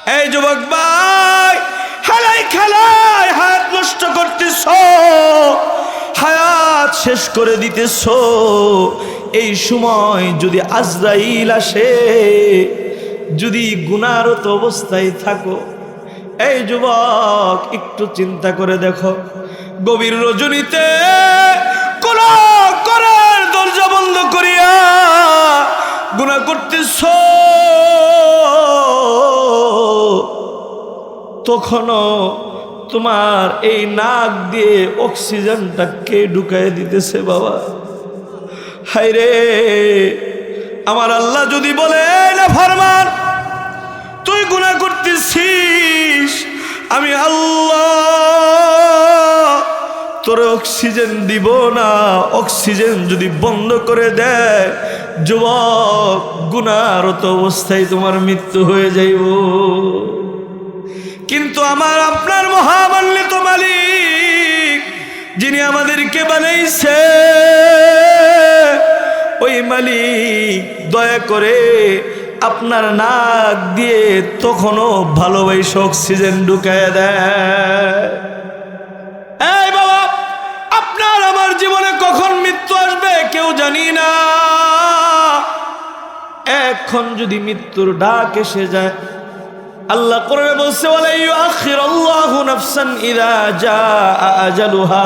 এই যুবক ভাই, খেলাই খেলাই হায়াত নষ্ট করতেছ, হায়াত শেষ করে দিতেছ। এই সময় যদি আজরাইল আসে, যদি গুনাহরত অবস্থায় থাকো, এই যুবক একটু চিন্তা করে দেখো, গভীর রজনীতে কোন করার দরজা বন্ধ করিয়া গুনাহ করতেছ, তখনও তোমার এই নাক দিয়ে অক্সিজেনটা কে ঢুকাই দিতেছে বাবা? হায়রে, আমার আল্লাহ যদি বলে না ফরমান তুই গুনাহ করতেছিস, আমি আল্লাহ তোর অক্সিজেন দিব না, অক্সিজেন যদি বন্ধ করে দেয় যুবক, গুনাহরত অবস্থায় তোমার মৃত্যু হয়ে যাইব। কিন্তু আমার আপনার মহামান্বিত মালিক, যিনি আমাদেরকে বানাইছে, ওই মালিক দয়া করে আপনার নাক দিয়ে তখনও ভালোবাসে অক্সিজেন ঢুকায় দেয়। এই বাবা, আপনার আমার জীবনে কখন মৃত্যু আসবে কেউ জানি না। এখন যদি মৃত্যুর ডাক এসে যায়, আল্লাহ কোরআনে বলছে ওয়ালা ইউআখিরুল্লাহু নাফসান ইযা জাআ আজালুহা,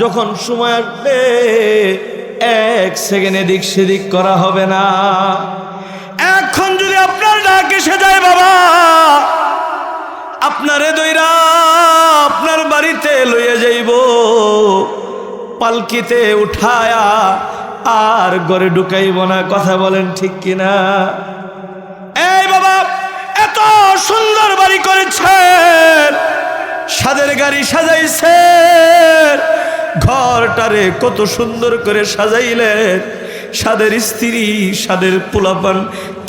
যখন সময় আসবে এক সেকেন্ড এদিক সেদিক করা হবে না। এখন যদি আপনার ডাক এসে যায় বাবা, আপনারে দইরা আপনার বাড়িতে লইয়া যাইব, পালকিতে উঠায়া আর ঘরে ঢুকাইব না। কথা বলেন ঠিক কিনা? এই বাবা, এত সুন্দর বাড়ি করেছেন, সাদের গাড়ি সাজাইছেন, ঘরটারে কত সুন্দর করে সাজাইলেন, সাদের স্ত্রী সাদের পোলাপান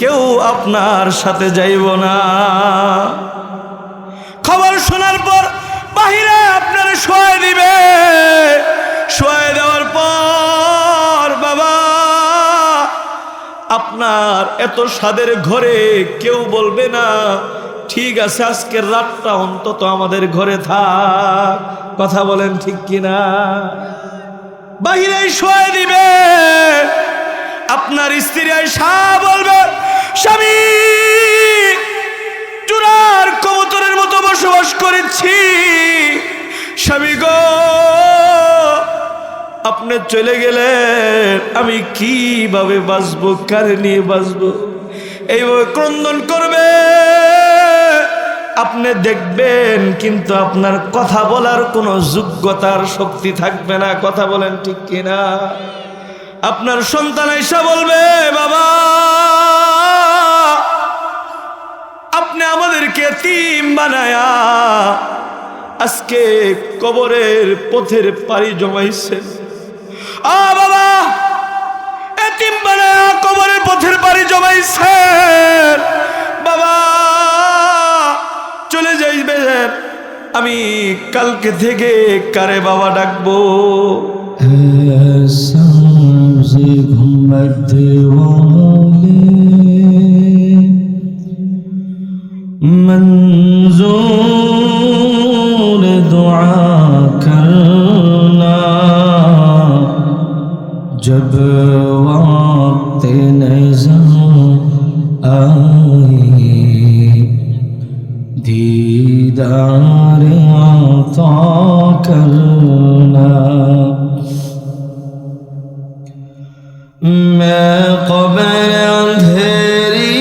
কেউ আপনার সাথে যাইব না। খবর শোনার পর বাহিরে আপনার শোয়াই দিবে, শোয়াই দেওয়ার পর বাবা আপনার এত সাদের ঘরে কেউ বলবে না ঠিক আছে আজকের রাতটা অন্তত আমাদের ঘরে থাক। কথা বলেন ঠিক কিনা? বাহিরেই শোয়াই দিবে, আপনার স্ত্রী আয়েশা বলবে স্বামী চূড়ার কবুতরের মতো বসবাস করেছি, স্বামী গো আপনি চলে গেলেন, আমি কিভাবে বাঁচবো, কারে নিয়ে বাঁচবো? এইভাবে ক্রন্দন করবে, আপনি দেখবেন কিন্তু আপনার কথা বলার কোনো যোগ্যতার শক্তি থাকবে না। কথা বলেন ঠিক কিনা? আপনার সন্তান আয়েশা বলবে বাবা আপনি আমাদেরকে এতিম বানায়া আজকে কবরের পথের পাড়ি জমাইছেন। বাবা এতিম বানায়া কবরের পথের পাড়ি জমাইছেন, বাবা চলে যাইবেন, আমি কালকে থেকে কারে বাবা ডাকবো? मंजूर दुआ करना जब वक्त नज़र आए, दीदार आता करना। मैं क़ब्र अंधेरी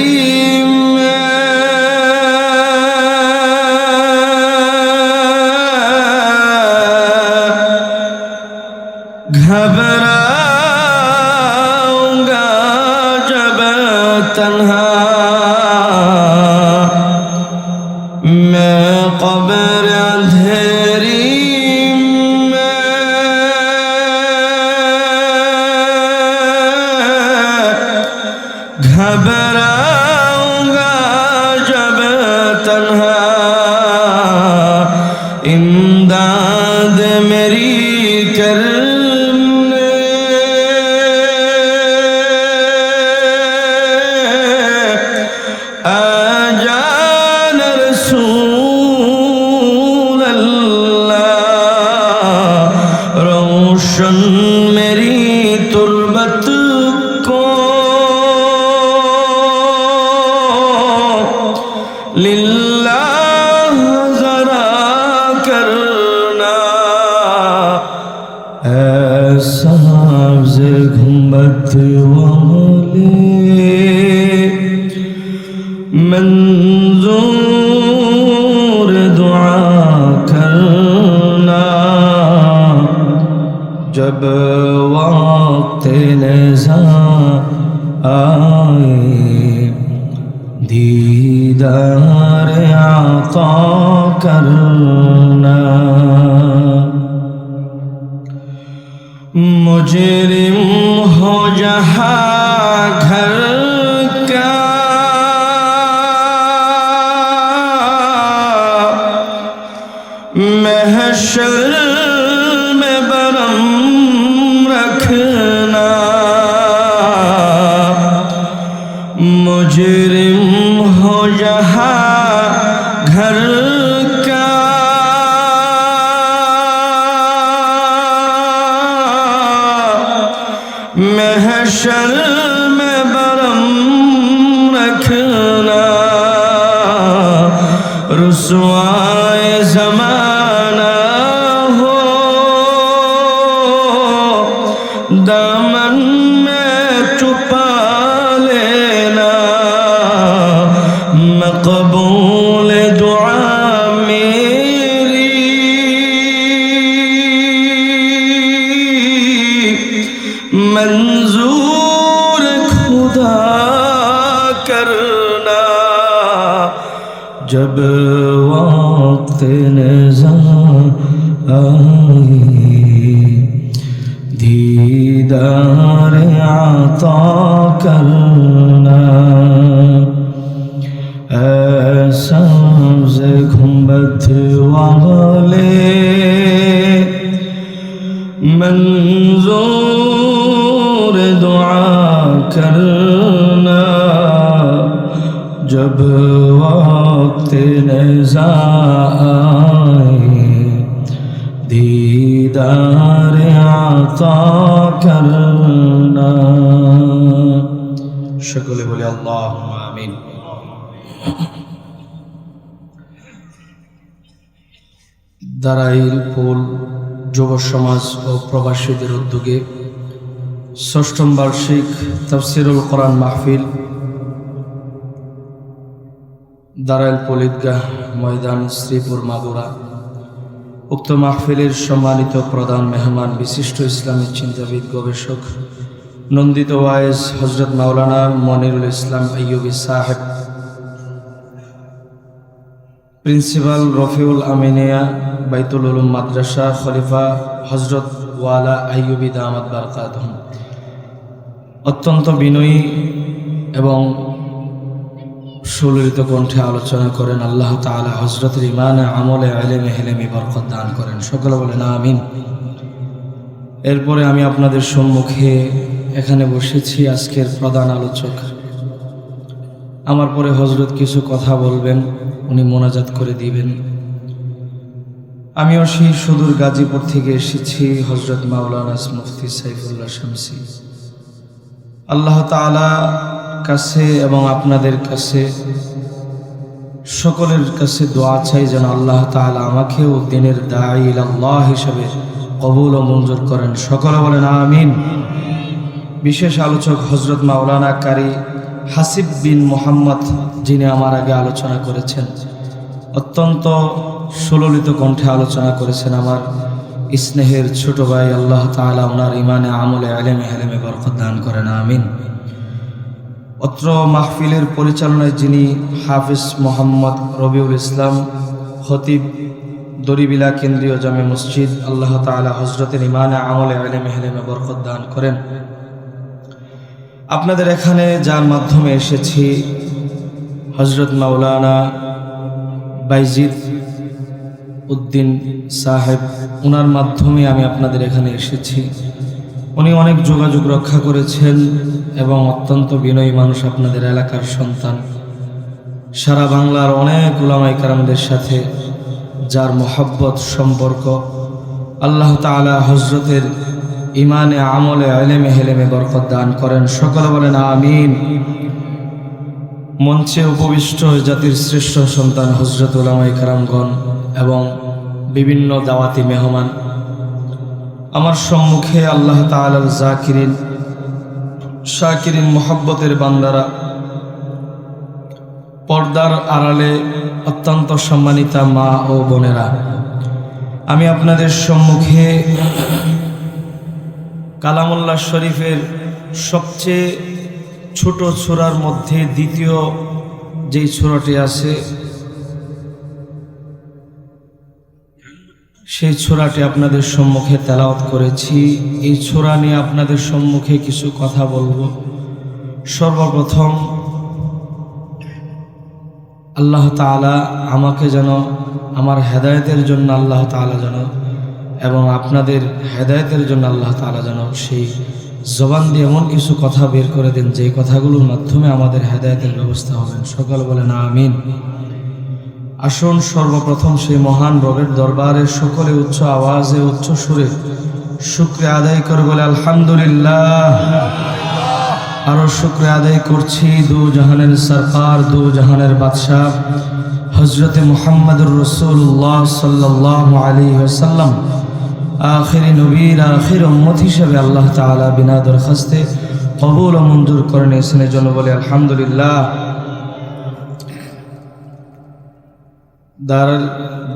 घबराऊंगा जब तन्हा, मैं क़ब्र अंधेरी में घबराऊंगा जब तन्हा, इमदाद मेरी करने आ जान रसूल अल्लाह रोशन मेरी तुर्बत को लिल्लाह जरा करना ऐसा घुम्बत वाले मंजूर दुआ करना जब वक्त नज़ा आए दीदार आता करना मुजरिम हो जहाँ घर का महशर में बरम रखना मुजरिम हो जहाँ घर का महशर में बरम रखना रुसवाए ज़माना हो दामन में छुपा लेना मक़बूल दुआ मंजूर खुदा करना जब वक्त नज़ा आए दीदार आता करना ऐसा घुम्बत वाले मंजूर दुआ करना जब वक्त नज़ा आए दीदार आता करना সকলে বলে আল্লাহুম্মা আমিন। দারাইল ফুল যুব সমাজ ও প্রবাসীদের উদ্যোগে ষষ্ঠম বার্ষিক তাফসিরুল কোরআন মাহফিল দারাইল ফুল ঈদগাহ ময়দান শ্রীপুর মাগুরা। উক্ত মাহফিলের সম্মানিত প্রধান মেহমান বিশিষ্ট ইসলামী চিন্তাবিদ গবেষক নন্দিত ওয়াইজ হজরত মাওলানা মনিরুল ইসলাম আইয়ুবী সাহেব, প্রিন্সিপাল রফিউল আমিনিয়া বাইতুল উলুম মাদ্রাসা খলিফা হজরত ওয়ালা আইয়ুবী দামাত বারকাতুহুম, অত্যন্ত বিনয়ী এবং সুললিত কণ্ঠে আলোচনা করেন। আল্লাহ তাআলা হজরতের ইমানে আমলে ইলমে হেলেমে বরকত দান করেন। সকলে বলেন আমিন। এরপরে আমি আপনাদের সম্মুখে এখানে বসেছি আজকের প্রধান আলোচক। আমার পরে হজরত কিছু কথা বলবেন, উনি মোনাজাত করে দিবেন। আমিও সেই সুদূর গাজীপুর থেকে এসেছি, হজরত মাওলানা মুফতি সাইফুল্লাহ শামসী। আল্লাহ তাআলা কাছে এবং আপনাদের কাছে সকলের কাছে দোয়া চাই যেন আল্লাহ তাআলা আমাকেও দিনের দাঈ ইলাল্লাহ হিসেবে কবুল ও মঞ্জুর করেন। সকলে বলেন আমিন। বিশেষ আলোচক হজরত মাওলানা কারি হাসিব বিন মোহাম্মদ, যিনি আমার আগে আলোচনা করেছেন, অত্যন্ত সুললিত কণ্ঠে আলোচনা করেছেন। আমার স্নেহের ছোট ভাই, আল্লাহ তাআলা ওনার ইমানে আমলে ইলমে হেলেমে বরকত দান করেন আমিন। অত্র মাহফিলের পরিচালনায় যিনি হাফিজ মোহাম্মদ রবিউল ইসলাম খতিব, দরিবিলা কেন্দ্রীয় জামে মসজিদ, আল্লাহ তাআলা হজরতের ইমানে আমলে ইলমে হেলেমে বরকত দান করেন। আপনাদের এখানে যার মাধ্যমে এসেছি হজরত মাওলানা বাইজিদ উদ্দিন সাহেব, ওনার মাধ্যমে আমি আপনাদের এখানে এসেছি। উনি অনেক যোগাযোগ রক্ষা করেছেন এবং অত্যন্ত বিনয়ী মানুষ, আপনাদের এলাকার সন্তান। সারা বাংলার অনেক উলামায়ে কেরামদের সাথে যার মহব্বত সম্পর্ক, আল্লাহ তাআলা হযরতের ইমানে আমলে ইলমে হেলেমে বরকত দান করেন। সকলে বলেন আমিন। মঞ্চে উপবিষ্ট জাতির শ্রেষ্ঠ সন্তান হযরত উলামায়ে কেরামগণ এবং বিভিন্ন দাওয়াতি মেহমান, আমার সম্মুখে আল্লাহ তাআলার জাকিরিন শাকিরিন মহব্বতের বান্দারা, পর্দার আড়ালে অত্যন্ত সম্মানিতা মা ও বোনেরা, আমি আপনাদের সম্মুখে কালামুল্লাহ শরীফের সবচেয়ে ছোট সূরার মধ্যে দ্বিতীয় যেই সূরাটি আছে সেই সূরাটি আপনাদের সম্মুখে তেলাওয়াত করেছি। এই সূরা নিয়ে আপনাদের সম্মুখে কিছু কথা বলবো। সর্বপ্রথম আল্লাহ তাআলা আমাকে যেন আমার হেদায়েতের জন্য আল্লাহ তাআলা যেন এবং আপনাদের হেদায়েতের জন্য আল্লাহ তাআলা যেন সেই জবান দিয়ে এমন কিছু কথা বের করে দেন যে কথাগুলোর মাধ্যমে আমাদের হেদায়েতের ব্যবস্থা হবে। সকল বলেন আমিন। আসুন সর্বপ্রথম সেই মহান রবের দরবারে সকলে উচ্চ আওয়াজে উচ্চ সুরে শুকরিয়া আদায় করে বলে আলহামদুলিল্লাহ। আরো শুকরিয়া আদায় করছি দু জাহানের সরকার, দু জাহানের বাদশাহ হযরতে মুহাম্মদুর রাসূলুল্লাহ সাল্লাল্লাহু আলাইহি ওয়াসাল্লাম আখিরি নবীর আখির উম্মত হিসেবে আল্লাহ তাআলা বিনা দরখাস্তে কবুল ও মঞ্জুর করে নিয়েছেন। এর জন্য বলে আলহামদুলিল্লাহ।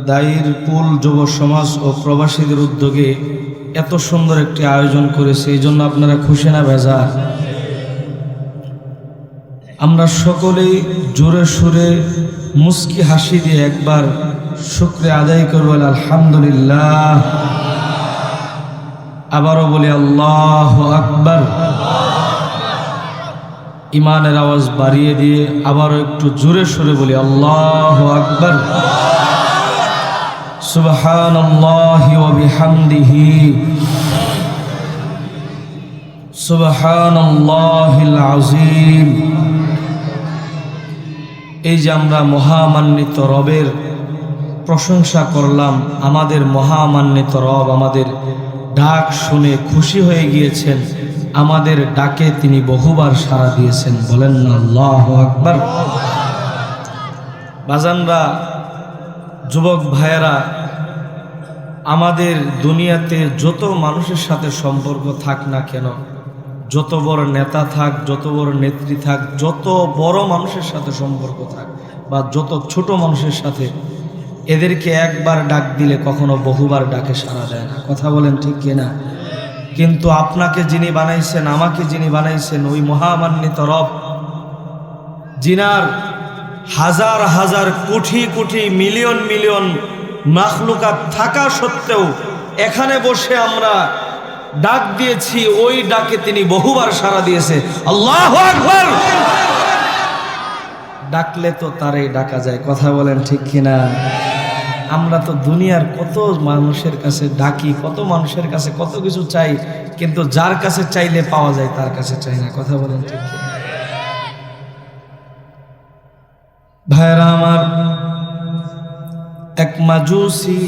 দায়ের পুল যুব সমাজ ও প্রবাসীদের উদ্যোগে এত সুন্দর একটি আয়োজন করেছে, এই জন্য আপনারা খুশি না বেজার? আমরা সকলেই জোরে সুরে মুস্কি হাসি দিয়ে একবার শুকরিয়া আদায় করব আলহামদুলিল্লাহ। আবারও বলি আল্লাহু আকবার। ইমানের আওয়াজ বাড়িয়ে দিয়ে আবারও একটু জোরে সুরে বলি আল্লাহু আকবার। সুবহানাল্লাহি ওয়া বিহামদিহি সুবহানাল্লাহিল আযীম। এই যে আমরা মহামান্বিত রবের প্রশংসা করলাম, আমাদের মহামান্বিত রব আমাদের ডাক শুনে খুশি হয়ে গিয়েছেন, আমাদের ডাকে তিনি বহুবার সাড়া দিয়েছেন। বলেন না আল্লাহু আকবার। বাজানরা, যুবক ভাইয়েরা, আমাদের দুনিয়াতে যত মানুষের সাথে সম্পর্ক থাক না কেন, যত বড় নেতা থাক, যত বড় নেত্রী থাক, যত বড় মানুষের সাথে সম্পর্ক থাক বা যত ছোট মানুষের সাথে, এদেরকে একবার ডাক দিলে কখনো বহুবার ডাকে সাড়া দেয় না। কথা বলেন ঠিক কিনা? কিন্তু আপনাকে যিনি বানাইছেন, আমাকে যিনি বানাইছেন, ওই মহামান্বিত রব, জিনার হাজার হাজার কোটি কোটি মিলিয়ন মিলিয়ন মাখলুকাত থাকা সত্ত্বেও এখানে বসে আমরা ডাক দিয়েছি, ওই ডাকে তিনি বহুবার সাড়া দিয়েছে। আল্লাহু আকবার। ডাকলে তো তারই ডাকা যায়। কথা বলেন ঠিক কিনা? আমরা তো দুনিয়ার কত মানুষের কাছে ডাকি, কত মানুষের কাছে কত কিছু চাই, কিন্তু যার কাছে চাইলে পাওয়া যায় তার কাছে চাই না। কথা বলেন ঠিক কিনা? ভাইরা আমার, এক মাজুসি,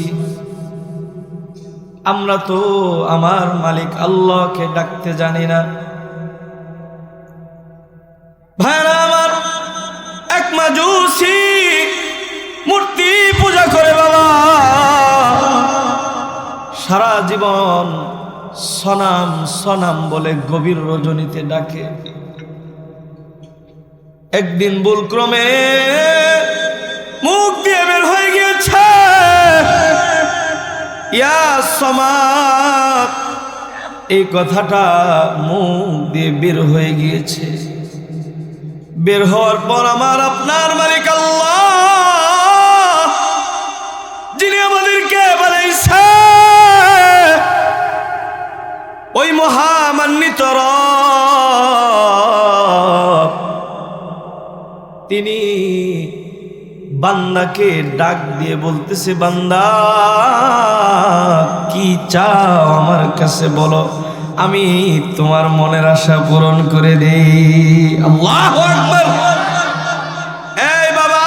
আমরা তো আমার মালিক আল্লাহকে ডাকতে জানি না। ভাইরা আমার, এক মাজুসি মূর্তি পূজা করে বাবা, সারা জীবন সনাম সনাম বলে গভীর রজনীতে ডাকে। একদিন ভুলক্রমে মুখ দিয়ে বের হয়ে গিয়েছে, ইয়া সমাদ, এই কথাটা মুখ দিয়ে বের হয়ে গিয়েছে। বের হওয়ার পর আমার আপনার মালিক আল্লাহ, যিনি আমাদেরকে বানাইছে, ওই মহামান্বিত রব, তিনি বান্দাকে ডাক দিয়ে বলতেছে, বান্দা কি চাও আমার কাছে বলো, আমি তোমার মনের আশা পূরণ করে দেই। আল্লাহু আকবার। এই বাবা,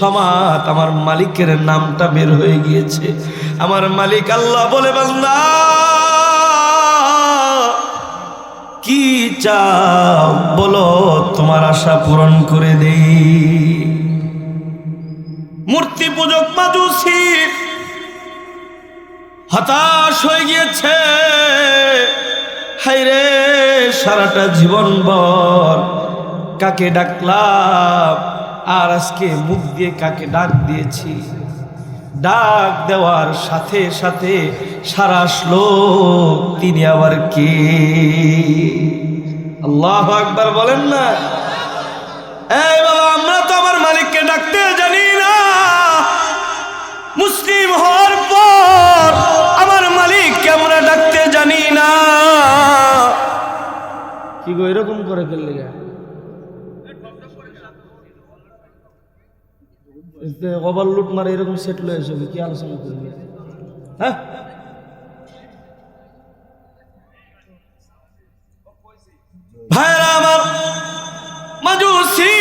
সমাত আমার মালিকের নামটা বের হয়ে গিয়েছে। আমার মালিক আল্লাহ বলে, বান্দা কি চাও বলো, তোমার আশা পূরণ করে দেই। মূর্তি পূজক মাজুসি হতাশ হয়ে গিয়েছে। হায়রে, সারাটা জীবনভর কাকে ডাকলাম, আর আজকে মুখ দিয়ে কাকে ডাক দিয়েছি। ডাক দেওয়ার সাথে সাথে সারা শ্লোক তিনি আবার কে? আল্লাহু আকবার বলেন না। এই বাবা, আমরা তো আমার মালিককে ডাকতে জানি না। মুসলিম হওয়ার পর আমার মালিককে আমরা ডাকতে জানি না। কি গো এরকম করে ফেললে? ওভারলুট মারে এরকম সেটল হয়েছে, কি আলোচনা করবে? হ্যাঁ, ভাইরা আমার, মাজুসি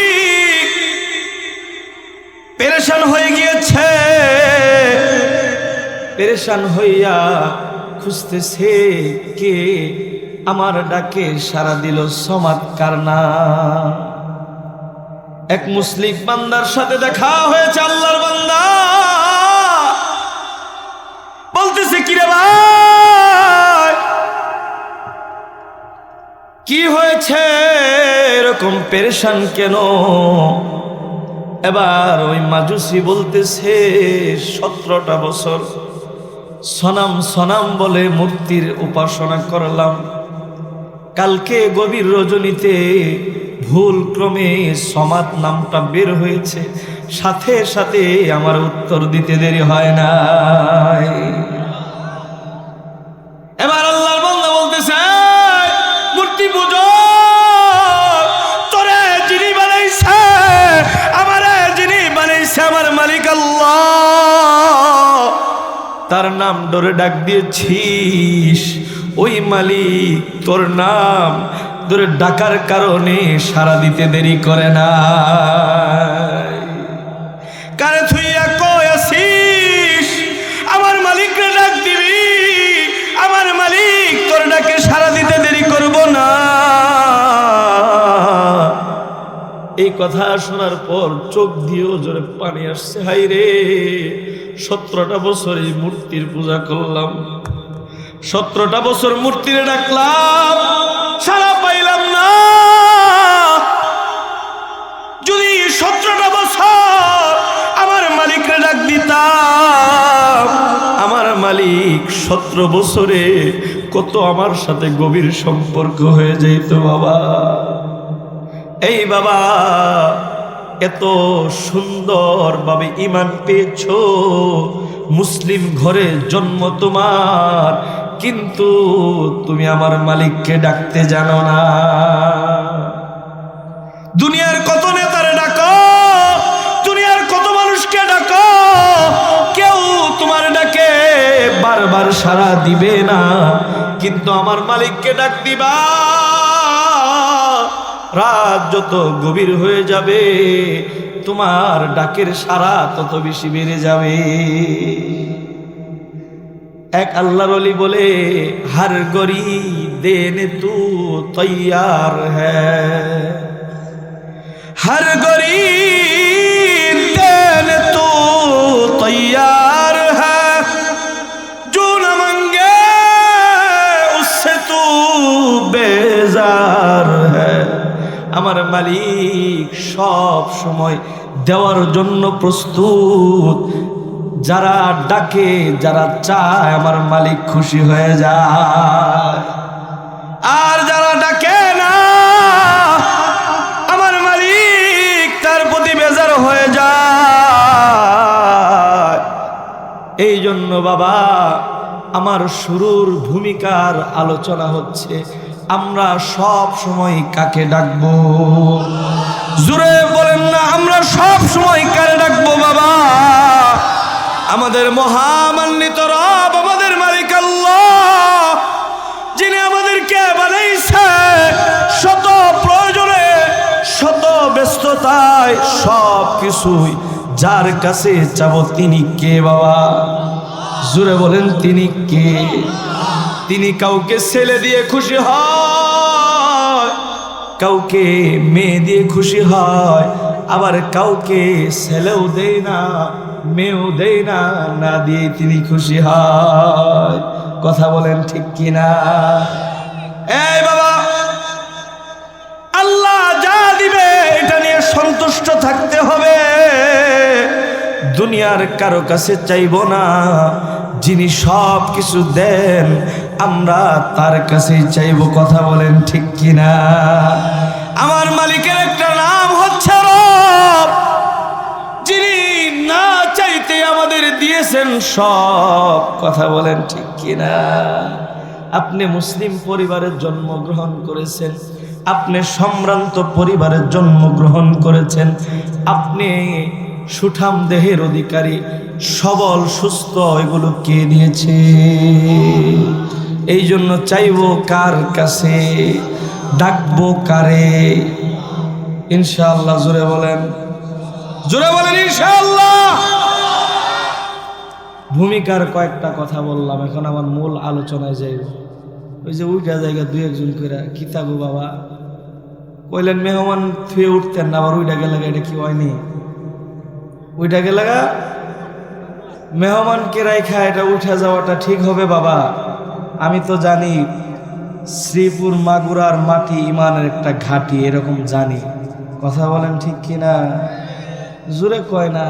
পেরেশান হয়ে গিয়েছে। পেরেশান হইয়া খুঁজতেছে কে আমার ডাকে সাড়া দিল। সমাদ কার নাম? এক মুসলিম বান্দার সাথে দেখা হয়েছে। আল্লাহর বান্দা বলতেছে, কিরে ভাই, কি হয়েছে, এরকম পেরেশান কেন? এবার ওই মাজুসি বলতেছে, 17টা বছর সনাম সনাম বলে মূর্তির উপাসনা করলাম। কালকে গভীর রজনীতে ভুল ক্রমে সমাদ নামটা বের হয়েছে, সাথে সাথে আমার উত্তর দিতে দেরি হয় না। এবার আল্লাহর বান্দা বলতেছে, মূর্তি পূজা তোরে যিনি বানাইছে, আমারে যিনি বানাইছে আমার মালিক আল্লাহ, তার নাম ধরে ডাক দিয়েছিস। ওই মালিক তোর নাম ধরে ডাকার কারণে সাড়া দিতে দেরি করে না। কারে থুইয়া কই আসিস, আমার মালিকরে ডাক দিবি, আমার মালিক তোর ডাকে সাড়া দিতে দেরি করব না। এই কথা শোনার পর চোখ দিয়েও জোরে পানি আসছে। হাই রে, 17টা বছর এই মূর্তির পূজা করলাম, 17টা বছর মূর্তিরে ডাকলাম, সারা পাইলাম না। যদি 17টা বছর আমার মালিকরে ডাক দিতাম, আমার মালিক 17 বছরে কত আমার সাথে গভীর সম্পর্ক হয়ে যেত বাবা। এই বাবা, এত সুন্দরভাবে ঈমান পেয়েছো, মুসলিম ঘরে জন্ম তোমার, কিন্তু তুমি আমার মালিককে ডাকতে জানো না। দুনিয়ার কত নেতারে ডাকো, দুনিয়ার কত মানুষকে ডাকো, কেউ তোমার ডাকে বারবার সাড়া দিবে না, কিন্তু আমার মালিককে ডাক দিবা, রাত যত গভীর হয়ে যাবে তোমার ডাকের সাড়া তত বেশি বেড়ে যাবে। এক আল্লাহর ওলি বলে, হর গরি দেনে তু তৈয়ার হ্যায়, হর গরি দেনে তু তৈয়ার হ্যায়, जो न मांगे उससे तू बेजार है। আমার মালিক সব সময় দেওয়ার জন্য প্রস্তুত। যারা ডাকে, যারা চায়, আমার মালিক খুশি হয়ে যায়। আর যারা ডাকে না, আমার মালিক তার প্রতি বেজার হয়ে যায়। এই জন্য বাবা, আমার শুরুর ভূমিকার আলোচনা হচ্ছে, আমরা সব সময় কাকে ডাকবো? জোরে বলেন না, আমরা সব সময় কারে ডাকবো বাবা? আমাদের মহামান্বিত রব, আমাদের মালিক আল্লাহ, যিনি আমাদেরকে বানাইছে, শত প্রয়োজনে, শত ব্যস্ততায় সব কিছুই যার কাছে চাবো তিনি কে বাবা? জোরে বলেন তিনি কে? তিনি কাউকে ছেলে দিয়ে খুশি হয়, কাউকে মেয়ে দিয়ে খুশি হয়, আবার কাউকে ছেলেও দেয় না মেয়েও দেয় না, না দিয়ে তিনি খুশি হয়। কথা বলেন ঠিক কিনা? এই বাবা, আল্লাহ যা দিবে এটা নিয়ে সন্তুষ্ট থাকতে হবে, দুনিয়ার কারো কাছে চাইব না। যিনি সব কিছু দেন আমরা তার কাছেই চাইব। কথা বলেন ঠিক কিনা? আমার মালিকের একটা নাম হচ্ছে রব, যিনি না চাইতে আমাদের দিয়েছেন সব। কথা বলেন ঠিক কিনা? আপনি মুসলিম পরিবারের জন্মগ্রহণ করেছেন, আপনি সম্ভ্রান্ত পরিবারের জন্মগ্রহণ করেছেন, আপনি সুঠাম দেহের অধিকারী, সবল সুস্থ, এগুলো কে দিয়েছে? এই জন্য চাইবো কার কাছে, ডাকবো কারে? ইনশাআল্লাহ। জোরে বলেন, জোরে বলেন ইনশাআল্লাহ। ভূমিকার কয়েকটা কথা বললাম, এখন আমার মূল আলোচনায় যাইব। ওই যে উইটা জায়গা দুই একজন করে কিতাবু বাবা কইলেন মেহমান থুয়ে উঠতেন না, আবার উইটা গেলে এটা কি হয়নি? উইটা গেলে মেহমানকে রাইখা এটা উঠে যাওয়াটা ঠিক হবে বাবা? আমি তো জানি শ্রীপুর মাগুরার মাটি ইমানের একটা ঘাঁটি, এরকম জানি। কথা বলেন ঠিক কিনা? জোরে কয় না,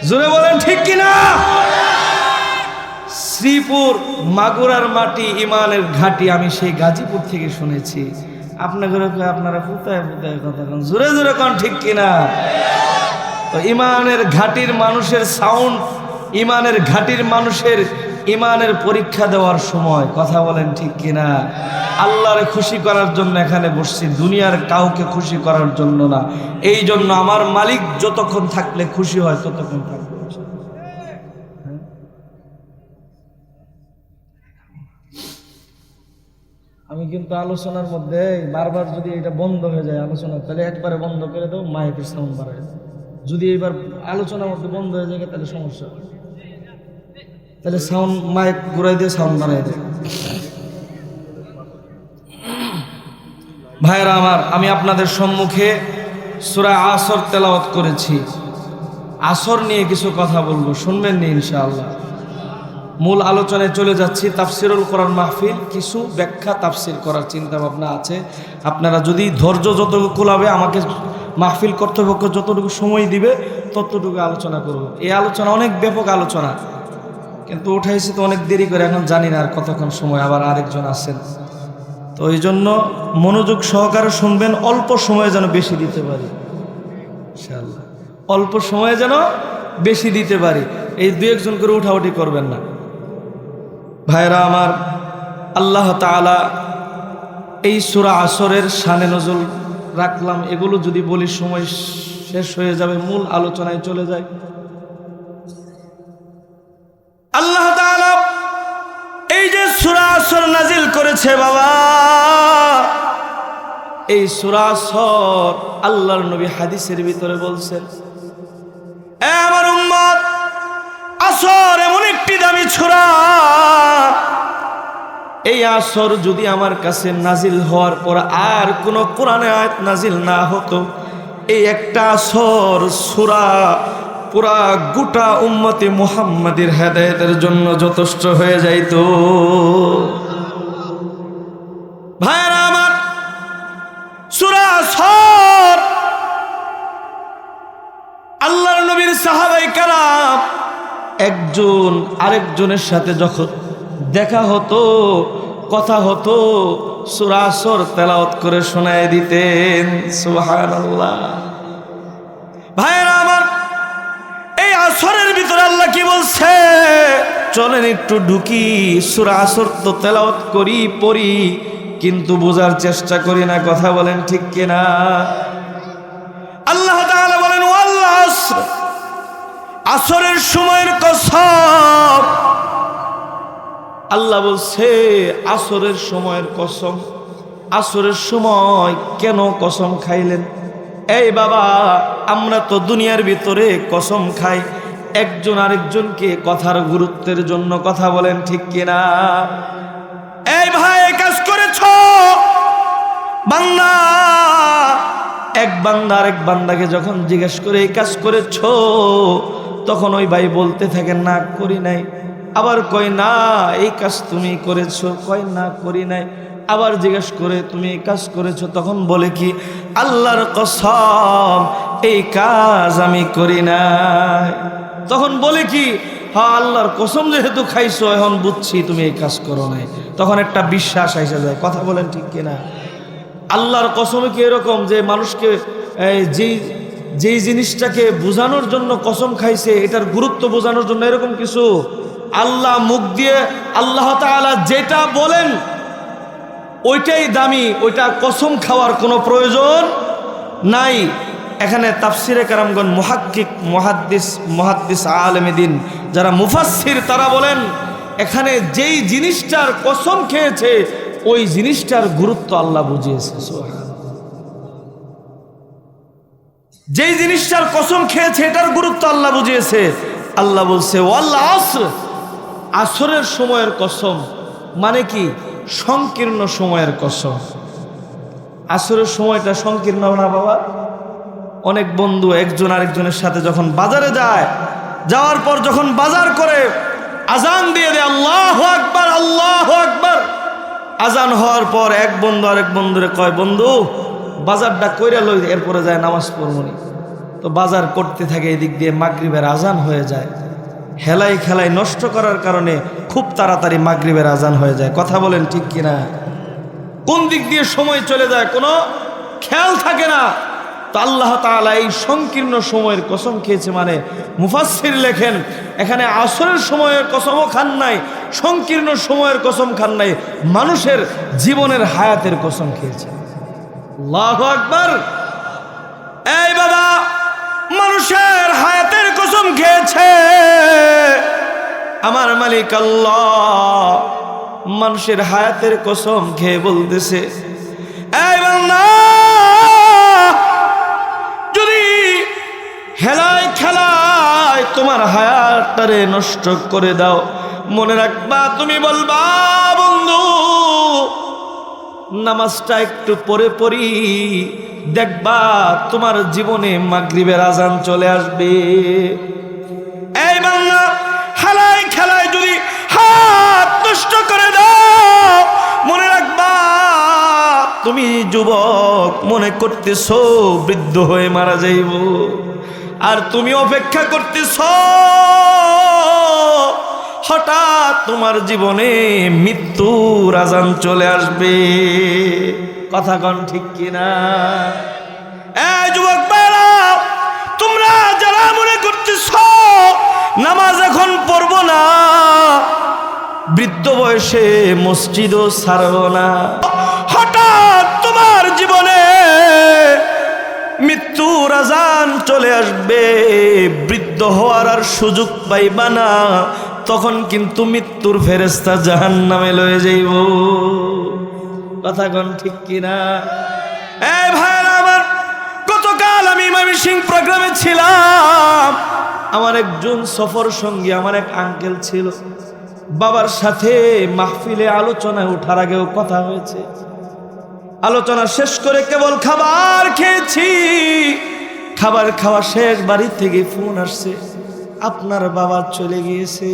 জোরে বলেন ঠিক কিনা? শ্রীপুর মাগুরার মাটি ইমানের ঘাঁটি, আমি সেই গাজীপুর থেকে শুনেছি। আপনারা ফুতায় ফুতায় কথা কন, জোরে জোরে কন ঠিক কিনা? তো ইমানের ঘাটির মানুষের সাউন্ড, ইমানের ঘাটির মানুষের ইমানের পরীক্ষা দেওয়ার সময়। কথা বলেন ঠিক কিনা? আল্লাহরে খুশি করার জন্য এখানে বসছি, দুনিয়ার কাউকে খুশি করার জন্য না। এই জন্য আমার মালিক যতক্ষণ থাকলে খুশি হয় ততক্ষণ থাকবে। আমি কিন্তু আলোচনার মধ্যে বারবার যদি এটা বন্ধ হয়ে যায় আলোচনা, তাহলে একবারে বন্ধ করে দাও, মাইকের সাউন্ড বাড়ায়। যদি এবার আলোচনার মধ্যে বন্ধ হয়ে যায় তাহলে সমস্যা, তাহলে সাউন্ড মাইক ঘুরাই দিয়ে সাউন্ড বাড়াই দেয়। ভাইরা আমার, আমি আপনাদের সম্মুখে সূরা আসর তেলাওয়াত করেছি। আসর নিয়ে কিছু কথা বলবো, শুনবেন নি ইনশাআল্লাহ। মূল আলোচনায় চলে যাচ্ছি। তাফসিরুল কোরআন মাহফিল, কিছু ব্যাখ্যা তাফসির করার চিন্তা ভাবনা আছে। আপনারা যদি ধৈর্য যতটুকু হবে, আমাকে মাহফিল কর্তৃপক্ষ যতটুকু সময় দিবে ততটুকু আলোচনা করব। এই আলোচনা অনেক ব্যাপক আলোচনা, কিন্তু উঠাইছি তো অনেক দেরি করে, এখন জানি না আর কতক্ষণ সময়, আবার আরেকজন আছেন। তো এই জন্য মনোযোগ সহকারে শুনবেন, অল্প সময়ে যেন বেশি দিতে পারি ইনশাআল্লাহ, অল্প সময়ে যেন বেশি দিতে পারি। এই দুই একজন করে উঠাউঠি করবেন না। ভাইরা আমার, আল্লাহ তাআলা এই সূরা আসরের শানে নজুল রাখলাম, এগুলো যদি বলি সময় শেষ হয়ে যাবে, মূল আলোচনায় চলে যায়। আল্লাহ তাআলা এই যে সূরা আসর নাজিল করেছে বাবা, এই সূরা আসর আল্লাহর নবী হাদিসের ভিতরে বলছেন, এ আমার উম্মত, আসর এমন একটি দামি সূরা, এই আসর যদি আমার কাছে নাজিল হওয়ার পর আর কোনো কোরআনে আয়াত নাজিল না হতো, এই একটা আসর সূরা পুরা গোটা উম্মতে মুহাম্মাদের হেদায়েতের জন্য যথেষ্ট হয়ে যাইত। ভাইরা আমার, সূরা আসর আল্লাহর নবীর সাহাবায়ে কেরাম একজন আরেকজনের সাথে যখন দেখা হতো, কথা হতো, সূরা আসর তেলাওয়াত করে শোনায় দিতেন। সুবহানাল্লাহ। ভাইরা আমার, এই আসরের ভিতরে আল্লাহ কি বলছে, চলেন একটু ঢুকি, সূরা আসর তো তেলাওয়াত করি, পড়ি, কিন্তু বোঝার চেষ্টা করি না। কথা বলেন ঠিক কিনা? আল্লাহ তাআলা বলেন, ওয়াল আসর, আসরের সময়ের কসম। আল্লাহ বলছে আসরের সময়ের কসম। আসরের সময় কেন কসম খাইলেন? এই বাবা, আমরা তো দুনিয়ার ভিতরে কসম খাই একজন আরেকজনকে কথার গুরুত্বের জন্য, কথা বলেন ঠিক কিনা? এই ভাই কাজ করেছ, বান্দা এক বান্দা আরেক বান্দাকে যখন জিজ্ঞেস করে এই কাজ করেছ, তখন ওই ভাই বলতে থাকেন না করি নাই, আবার কয় না এই কাজ তুমি করেছো, কয় না করি নাই, আবার জিজ্ঞেস করে তুমি এই কাজ করেছো, তখন বলে কি আল্লাহর কসম এই কাজ আমি করি নাই। তখন বলে কি হ্যাঁ আল্লাহর কসম যেহেতু খাইছো এখন বুঝছি তুমি এই কাজ করো নাই, তখন একটা বিশ্বাস আইসা যায়, কথা বলেন ঠিক কিনা? আল্লাহর কসমে কি এরকম যে মানুষকে যেই জিনিসটাকে বোঝানোর জন্য কসম খাইছে এটার গুরুত্ব বোঝানোর জন্য এরকম কিছু? আল্লাহ মুখ দিয়ে আল্লাহ তাআলা যেটা বলেন ওইটাই দামি, ওইটা কসম খাওয়ার কোনো প্রয়োজন নাই। এখানে তাফসিরে কারামগণ মুহাক্কিক মুহাদ্দিস আলেমে দ্বীন যারা মুফাসসির তারা বলেন এখানে যেই জিনিসটার কসম খেয়েছে ওই জিনিসটার গুরুত্ব আল্লাহ বুঝিয়েছে। সুবহানাল্লাহ। যেই জিনিসটার কসম খেয়েছে এটার গুরুত্ব আল্লাহ বুঝিয়েছে। আল্লাহ বলছে ওয়াল আসর, আসরের সময়ের কসম, মানে কি সংকীর্ণ সময়ের কসম। আসরের সময়টা সংকীর্ণ না বাবা? অনেক বন্ধু একজন আরেকজনের সাথে যখন বাজারে যায়, যাওয়ার পর যখন বাজার করে আজান দিয়ে দেয় আল্লাহু আকবার আল্লাহু আকবার, আজান হওয়ার পর এক বন্ধু আরেক বন্ধুরে কয় বন্ধু বাজারটা কইরা লই এরপরে যায় নামাজ পড়মনি। তো বাজার করতে থাকে, এদিক দিয়ে মাগরিবের আজান হয়ে যায়। হেলাই খেলাই নষ্ট করার কারণে খুব তাড়াতাড়ি মাগরিবের আজান হয়ে যায়, কথা বলেন ঠিক কিনা? কোন দিক দিয়ে সময় চলে যায় কোনো খেয়াল থাকে না। তো আল্লাহ তাআলা এই সংকীর্ণ সময়ের কসম খেয়েছে, মানে মুফাসসির লেখেন এখানে আসরের সময়ের কসমও খান নাই, সংকীর্ণ সময়ের কসম খান নাই, মানুষের জীবনের হায়াতের কসম খেয়েছে। আল্লাহু আকবার। এই বাবা মানুষের হায়াতের কসম খেয়েছে আমার মালিক আল্লাহ, মানুষের হায়াতের কসম খেয়ে বলতেছে এই বান্দা যদি হেলায় খেলায় তোমার হায়াতটারে নষ্ট করে দাও, মনে রাখবা তুমি বলবা বন্ধু নামাজটা একটু পরে পড়ি, দেখবা তোমার জীবনে মাগরিবের আজান চলে আসবে। এই বান্দা হেলায় খেলায় যদি হাত নষ্ট করে দাও, মনে রাখবা তুমি যুবক মনে করতেছো বৃদ্ধ হয়ে মারা যাইব, আর তুমি অপেক্ষা করতেছো হঠাৎ তোমার জীবনে মৃত্যুর আজান চলে আসবে, কথা কন ঠিক কিনা? এই যুবক ভাইরা তোমরা যারা মনে করতেছো নামাজ এখন পড়বো না, বৃদ্ধ বয়সে মসজিদও ছাড়বো না, হঠাৎ তোমার জীবনে মৃত্যুর আজান চলে আসবে, বৃদ্ধ হওয়ার আর সুযোগ পাইবা না, তখন কিন্তু মৃত্যুর ফেরেশতা জাহান্নামে লয়ে যাইব, কথা কোন ঠিক কিনা? এই ভাইরা আমার, গতকাল আমি ময়মনসিংহ প্রোগ্রামে ছিলাম, আমার একজন সফর সঙ্গী আমার এক আঙ্কেল ছিল, বাবার সাথে মাহফিলে আলোচনায় ওঠার আগেও কথা হয়েছে, আলোচনা শেষ করে কেবল খাবার খেয়েছি, খাবার খাওয়া শেষ, বাড়ি থেকে ফোন আসছে আপনার বাবা চলে গিয়েছে।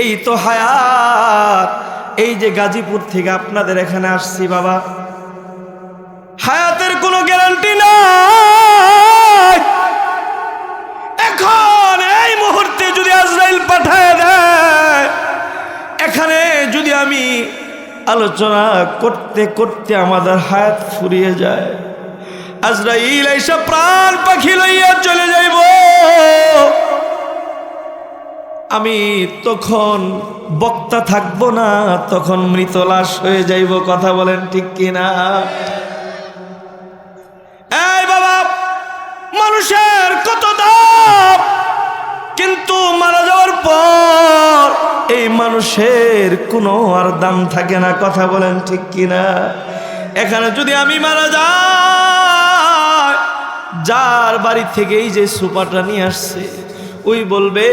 এই তো হায়াত, এই যে গাজীপুর থেকে আপনাদের এখানে আসছি বাবা, হায়াতের কোনো গ্যারান্টি নাই। এখন এই মুহূর্তে যদি আজরাইল পাঠায় দেয়, এখানে যদি আমি আলোচনা করতে করতে আমাদের হায়াত ফুরিয়ে যায়, আজরাইল এসে প্রাণ পাখি লইয়া চলে যাইব, আমি তখন বক্তা থাকবো না, তখন মৃত লাশ হয়ে যাইব, কথা বলেন ঠিক কিনা? এই বাবা মানুষের কত দাম, কিন্তু মারা যাওয়ার পর এই মানুষের কোনো আর দাম থাকে না, কথা বলেন ঠিক কিনা? এখানে যদি আমি মারা যাই, যার বাড়ি থেকেই যে সোফাটা নিয়ে আসছে ওই বলবে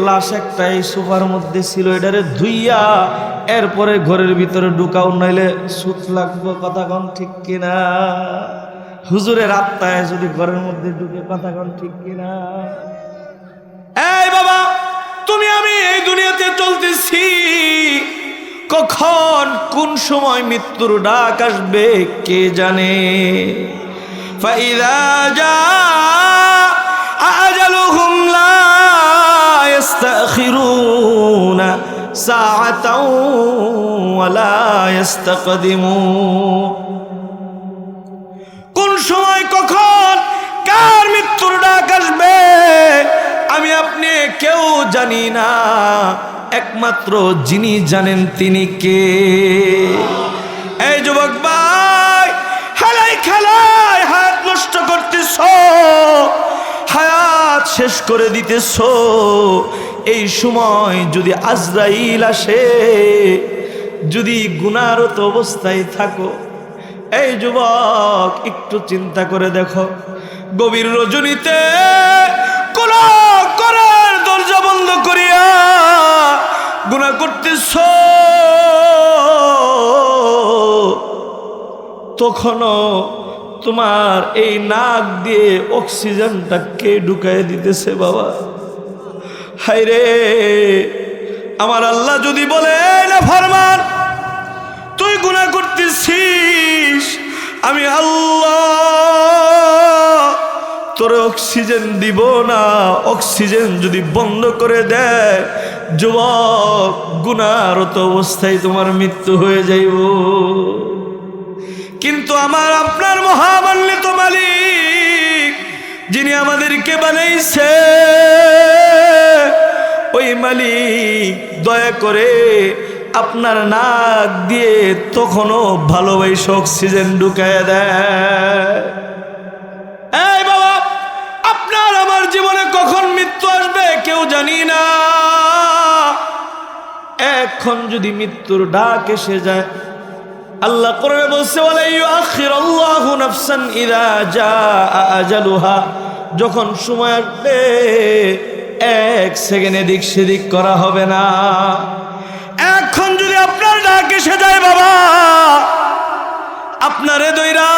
লাশ একটা এই সোফার মধ্যে ছিল, এটারে ধুইয়া এরপরে ঘরের ভিতরে ঢুকাও, নাইলে সুত লাগবো। কথা কন ঠিক কিনা? হুজুরের আত্মায় যদি ঘরের মধ্যে ঢুকে, কথা কন ঠিক কিনা? এই বাবা, তুমি আমি এই দুনিয়াতে চলতেছি, কখন কোন সময় মৃত্যুর ডাক আসবে কে জানে। فإذا جاء أجلهم لا يستأخرون ساعة ولا يستقدمون। কোন সময় কখন কার মৃত্যুর ডাক আসবে আমি আপনি কেউ জানি না, একমাত্র যিনি জানেন তিনি কে। এই যুবক ভাই, খেলাই খেলাই হায়াত নষ্ট করতেছ, হায়াত শেষ করে দিতেছ। এই সময় যদি আজরাইল আসে, যদি গুনাহরত অবস্থায় থাকো, এই যুবক একটু চিন্তা করে দেখো, গভীর রজনীতে কোন করার দরজা বন্ধ করিয়া গুনাহ করতেছ, তখনও তোমার এই নাক দিয়ে অক্সিজেনটা কে ঢুকায় দিতেছে বাবা? হায়রে, আমার আল্লাহ যদি বলে না ফরমান তুই গুনাহ করতেছিস, আমি আল্লাহ তোর অক্সিজেন দিব না, অক্সিজেন যদি বন্ধ করে দেয় যুবক, গুনাহরত অবস্থায় তোমার মৃত্যু হয়ে যাইব। কিন্তু আমার আপনার মহামান্বিত মালিক, যিনি আমাদেরকে বানাইছে, ওই মালিক দয়া করে আপনার নাক দিয়ে তখনও ভালোবাসে অক্সিজেন ঢুকায় দেয়। এই বাবা, আপনার আমার জীবনে কখন মৃত্যু আসবে কেউ জানি না। এখন যদি মৃত্যুর ডাক এসে যায়, আল্লাহ কোরআনে বলছে ওয়ালা ইউআখিরুল্লাহু নাফসান ইযা জাআ আজালুহা, যখন সময় আসবে এক সেকেন্ড এদিক সেদিক করা হবে না। এখন যদি আপনার ডাক এসে যায় বাবা, আপনারে দইরা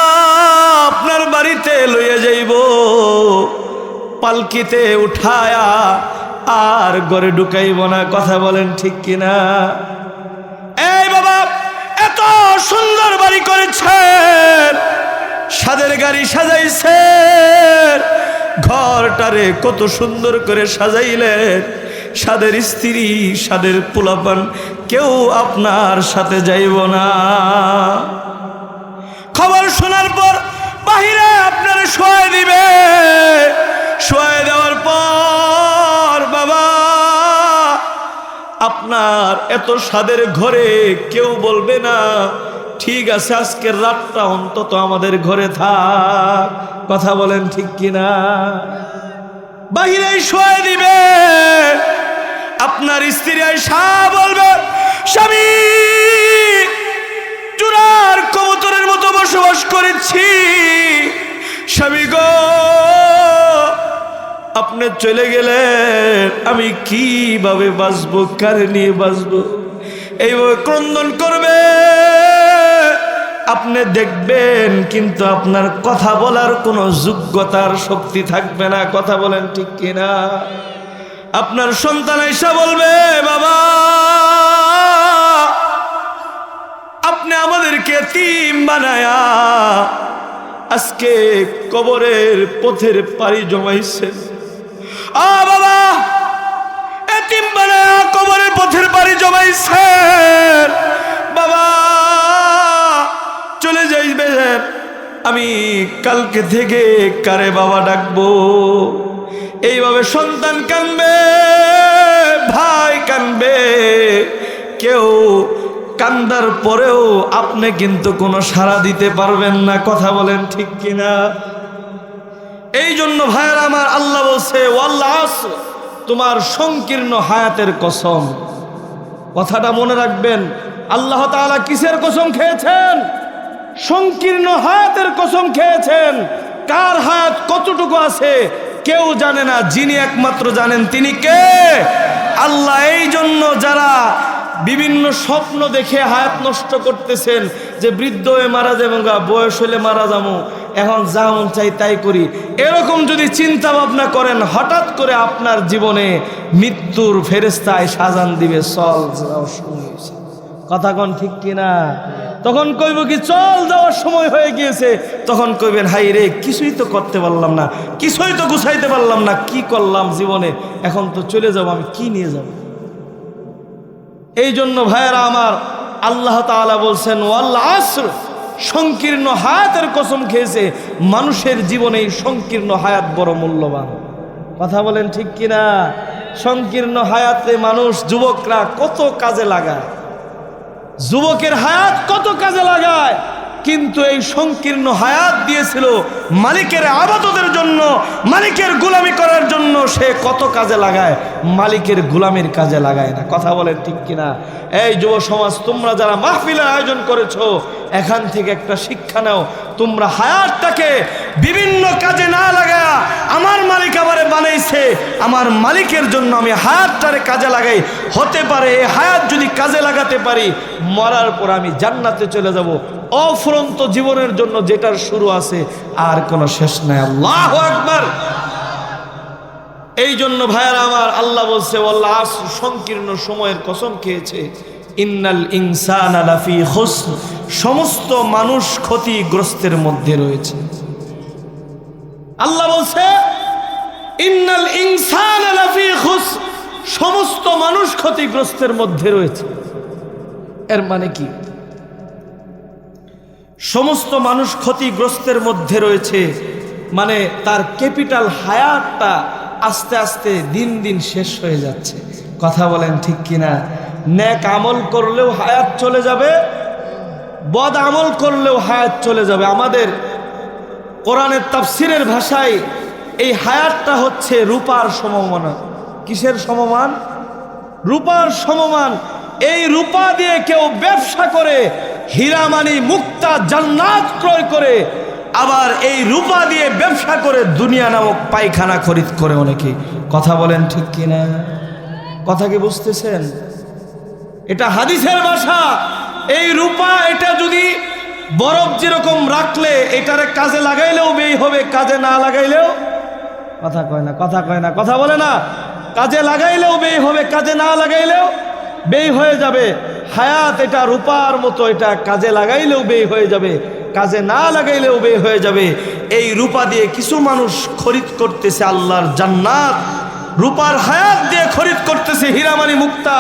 আপনার বাড়িতে লইয়া যাইব, পালকিতে উঠায়া আর ঘরে ঢুকাইব না। কথা বলেন ঠিক কিনা? এই বাবা, এত সুন্দর বাড়ি করেছেন, সাদের গাড়ি সাজাইছেন, ঘরটারে কত সুন্দর করে সাজাইলেন, সাদের স্ত্রী সাদের পোলাপান কেউ আপনার সাথে যাইব না। খবর শোনার পর বাহিরে আপনারে শোয়াই দিবে, শোয়াই দেওয়ার পর বাবা আপনার এত সাদের ঘরে কেউ বলবে না ঠিক আছে আজকের রাতটা অন্তত আমাদের ঘরে থাক। কথা বলেন ঠিক কিনা? বাহিরেই শোয়াই দিবে, আপনার স্ত্রী আয়েশা বলবে স্বামী চূড়ার কবুতরের মতো বসবাস করেছি, স্বামী গো আপনি চলে গেলেন আমি কিভাবে বাঁচবো, কারে নিয়ে বাঁচবো? এইভাবে ক্রন্দন করবে, আপনি দেখবেন কিন্তু আপনার কথা বলার কোনো যোগ্যতার শক্তি থাকবে না। কথা বলেন ঠিক কিনা? আপনার সন্তান আয়েশা বলবে বাবা আপনি আমাদেরকে এতিম বানায়া আজকে কবরের পথের পাড়ি জমাইছেন। বাবা এতিম বানায়া কবরের পথের পাড়ি জমাইছেন, বাবা চলে যাইবেন, আমি কালকে থেকে কারে বাবা ডাকবো? এইভাবে সন্তান কানবে, ভাই কানবে, কেউ কান্দার পরেও আপনি কিন্তু কোনো সাড়া দিতে পারবেন না। কথা বলেন ঠিক কিনা? এই জন্য ভাইয়ের আমার আল্লাহ বলছে ওয়াল্লাহ তোমার সংকীর্ণ হায়াতের কসম। কথাটা মনে রাখবেন, আল্লাহ তাআলা কিসের কসম খেয়েছেন? সংকীর্ণ হায়াতের কসম খেয়েছেন। কার হায়াত কতটুকু আছে কেউ জানে না, যিনি একমাত্র জানেন তিনি কে? আল্লাহ। এই জন্য যারা বিভিন্ন স্বপ্ন দেখে হায়াত নষ্ট করতেছেন, যে বৃদ্ধ হয়ে মারা যাবো, বয়স হলে মারা যাবো, এখন যা মন চাই তাই করি, এরকম যদি চিন্তা ভাবনা করেন, হঠাৎ করে আপনার জীবনে মৃত্যুর ফেরেশতায় সাজান দিবে, চল যাওয়ার সময় হয়েছে। কথা কন ঠিক কিনা? তখন কইব কি চল যাওয়ার সময় হয়ে গিয়েছে, তখন কইবেন হাই রে, কিছুই তো করতে পারলাম না, কিছুই তো গুছাইতে পারলাম না, কি করলাম জীবনে, এখন তো চলে যাব, আমি কি নিয়ে যাব? এই জন্য ভাইয়েরা আমার, আল্লাহ তাআলা বলছেন ওয়াল আসর, সংকীর্ণ হায়াতের কসম খেয়েছে। মানুষের জীবনে এই সংকীর্ণ হায়াত বড় মূল্যবান। কথা বলেন ঠিক কিনা? সংকীর্ণ হায়াতে মানুষ, যুবকরা কত কাজে লাগায়, যুবকের হায়াত কত কাজে লাগায়, কিন্তু এই সংকীর্ণ হায়াত দিয়েছিল মালিকের ইবাদতের জন্য, মালিকের গোলামি করার জন্য। সে কত কাজে লাগায়, মালিকের গোলামির কাজে লাগায় না। কথা বলেন ঠিক কিনা? এই যুব সমাজ, তোমরা যারা মাহফিলের আয়োজন করেছো, এখান থেকে একটা শিক্ষা নাও। তোমরা হায়াতটাকে বিভিন্ন কাজে না লাগায়া, আমার মালিক আমারে বানাইছে, আমার মালিকের জন্য আমি হায়াতটারে কাজে লাগাই। হতে পারে এই হায়াত যদি কাজে লাগাতে পারি, মরার পর আমি জান্নাতে চলে যাব। অফুরন্ত জীবনের জন্য যেটার শুরু আছে আর কোনো শেষ নাই। আল্লাহু আকবার। এই জন্য ভাইয়ারা আমার, আল্লাহ বলছে ওয়াল্লাহ আসর, সংকীর্ণ সময়ের কসম খেয়েছে, ইন্নাল ইনসানা লাফি খুসর, সমস্ত মানুষ ক্ষতিগ্রস্তের মধ্যে রয়েছে। আল্লাহ বলছে ইন্নাল ইনসানা লাফি খুসর, সমস্ত মানুষ ক্ষতিগ্রস্তের মধ্যে রয়েছে। এর মানে কি? সমস্ত মানুষ ক্ষতিগ্রস্তের মধ্যে রয়েছে মানে তার ক্যাপিটাল হায়াতটা আস্তে আস্তে দিন দিন শেষ হয়ে যাচ্ছে। কথা বলেন ঠিক কিনা? নেক আমল করলেও হায়াত চলে যাবে, বদ আমল করলেও হায়াত চলে যাবে। আমাদের কোরআনের তাফসিরের ভাষায় এই হায়াতটা হচ্ছে রূপার সমমান। কিসের সমমান? রূপার সমমান। এই রূপা দিয়ে কেউ ব্যবসা করে, হীরামানি মুক্তা জান্নাত ক্রয় করে, আবার এই রূপা দিয়ে ব্যবসা করে দুনিয়া নামক পায়খানা খরিদ করে অনেকে। কথা বলেন ঠিক কিনা? কথা কি বুঝতেছেন? এটা হাদিসের ভাষা। এই রূপা, এটা যদি বরফ যেরকম রাখলে এটারে কাজে লাগাইলেও ব্যয় হবে, কাজে না লাগাইলেও, কথা কয় না, কথা কয় না, কথা বলে না, কাজে লাগাইলেও ব্যয় হবে, কাজে না লাগাইলেও ব্যয় হয়ে যাবে। হায়াত এটা রূপার মতো, এটা কাজে লাগাইলেও ব্যয় হয়ে যাবে, কাজে না লাগাইলেও ব্যয় হয়ে যাবে। এই রূপা দিয়ে কিছু মানুষ খরিদ করতেছে আল্লাহর জান্নাত, রূপার হায়াত দিয়ে খরিদ করতেছে হীরামানি মুক্তা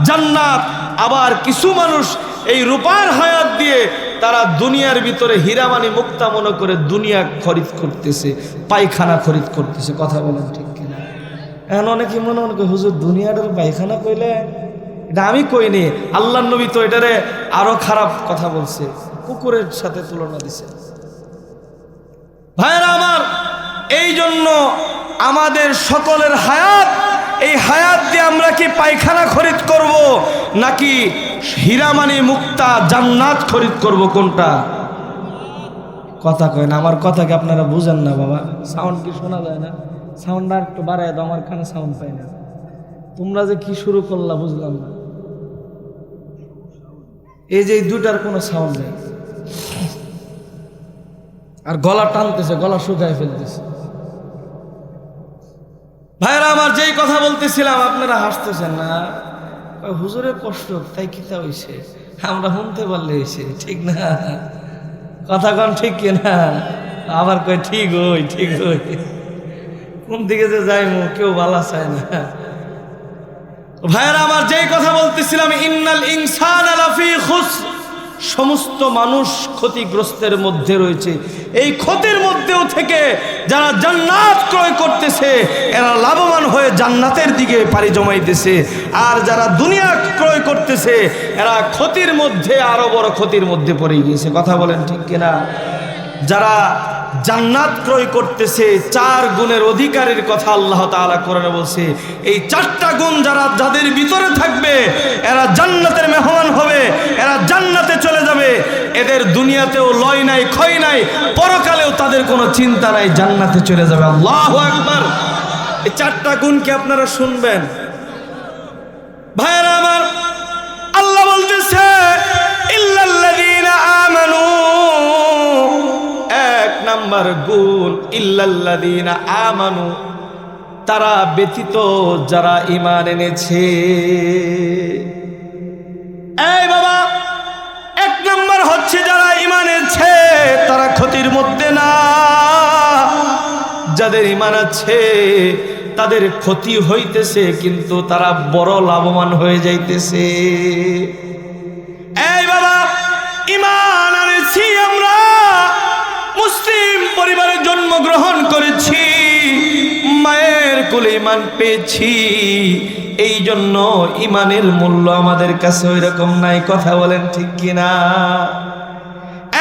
জান্নাত। আবার কিছু মানুষ এই রূপার হায়াত দিয়ে তারা দুনিয়ার ভিতরে হীরামানি মুক্তা মনে করে দুনিয়া খরিদ করতেছে, পায়খানা খরিদ করতেছে। কথা বলেন ঠিক কিনা? এখন অনেকে মনে করে হুজুর দুনিয়াটার পায়খানা কইলে, এটা আমি কইনি, আল্লাহর নবী তো এটারে আরো খারাপ কথা বলছে, কুকুরের সাথে তুলনা দিছে। ভাইরা আমার, এই জন্য আমাদের সকলের হায়াত, এই হায়াত দিয়ে আমরা কি পায়খানা খরিদ করব নাকি হীরামানি মুক্তা জান্নাত খরিদ করব? কোনটা? কথা কয় না। আমার কথা কি আপনারা বুঝেন না বাবা? সাউন্ড কি শোনা যায় না? সাউন্ডটা একটু বাড়ায় দাও, আমার কানে সাউন্ড পাই না। তোমরা যে কি শুরু করলা বুঝলাম না। এই যে এই দুটার কোনো সাউন্ড নেই, আর গলা টানতেছে, গলা শুকায় ফেলতেছে। ভাইরা আমার, যেই কথা বলতেছিলাম আপনারা হাসতেছেন না, হুজুরের কষ্ট তাই কিতা হইছে, আমরা শুনতে পারলে হয়েছে, ঠিক না? কথা কন ঠিক কিনা? আবার কয় ঠিক হই, ঠিক হই। কোন দিকে যে যাই কেউ ভালো চায় না। ভাইরা আমার, যেই কথা বলতেছিলাম, ইন্নাল ইনসানা লাফি খুসর, সমস্ত মানুষ ক্ষতিগ্রস্তের মধ্যে রয়েছে। এই ক্ষতির মধ্যেও থেকে যারা জান্নাত ক্রয় করতেছে এরা লাভবান হয়ে জান্নাতের দিকে পাড়ি জমাইতেছে, আর যারা দুনিয়া ক্রয় করতেছে এরা ক্ষতির মধ্যে, আরো বড় ক্ষতির মধ্যে পড়ে গিয়েছে। কথা বলেন ঠিক কিনা? যারা জান্নাত ক্রয় করতেছে 4 গুণের অধিকারীর কথা আল্লাহ তাআলা কোরআনে বলছে। এই 4টা গুণ যাদের ভিতরে থাকবে এরা জান্নাতের মেহমান হবে, এরা জান্নাতে চলে যাবে। এদের দুনিয়াতেও লয় নাই, ক্ষয় নাই, পরকালেও তাদের কোনো চিন্তা নাই, জান্নাতে চলে যাবে। আল্লাহু আকবার। এই 4টা গুণ কি আপনারা শুনবেন? ভাইরা আমার, আল্লাহ বলতেছে ইল্লাল্লাযীনা আমানু, 1 নাম্বার গুণ ইল্লাল্লাযীনা আমানু, তারা ব্যতীত যারা ঈমান এনেছে। এই বাবা, 1 নাম্বার হচ্ছে যারা ঈমান এনেছে তারা ক্ষতির মধ্যে না। যাদের ঈমান আছে তাদের ক্ষতি হইতেছে কিন্তু তারা বড় লাভবান হয়ে যাইতেছে। এই বাবা, ঈমান আনছি আমরা, মুসলিম পরিবারে জন্মগ্রহণ করেছি, মায়ের কোলে ঈমান পেয়েছি, এই জন্য ঈমানের মূল্য আমাদের কাছে ওই রকম নাই। কথা বলেন ঠিক কিনা?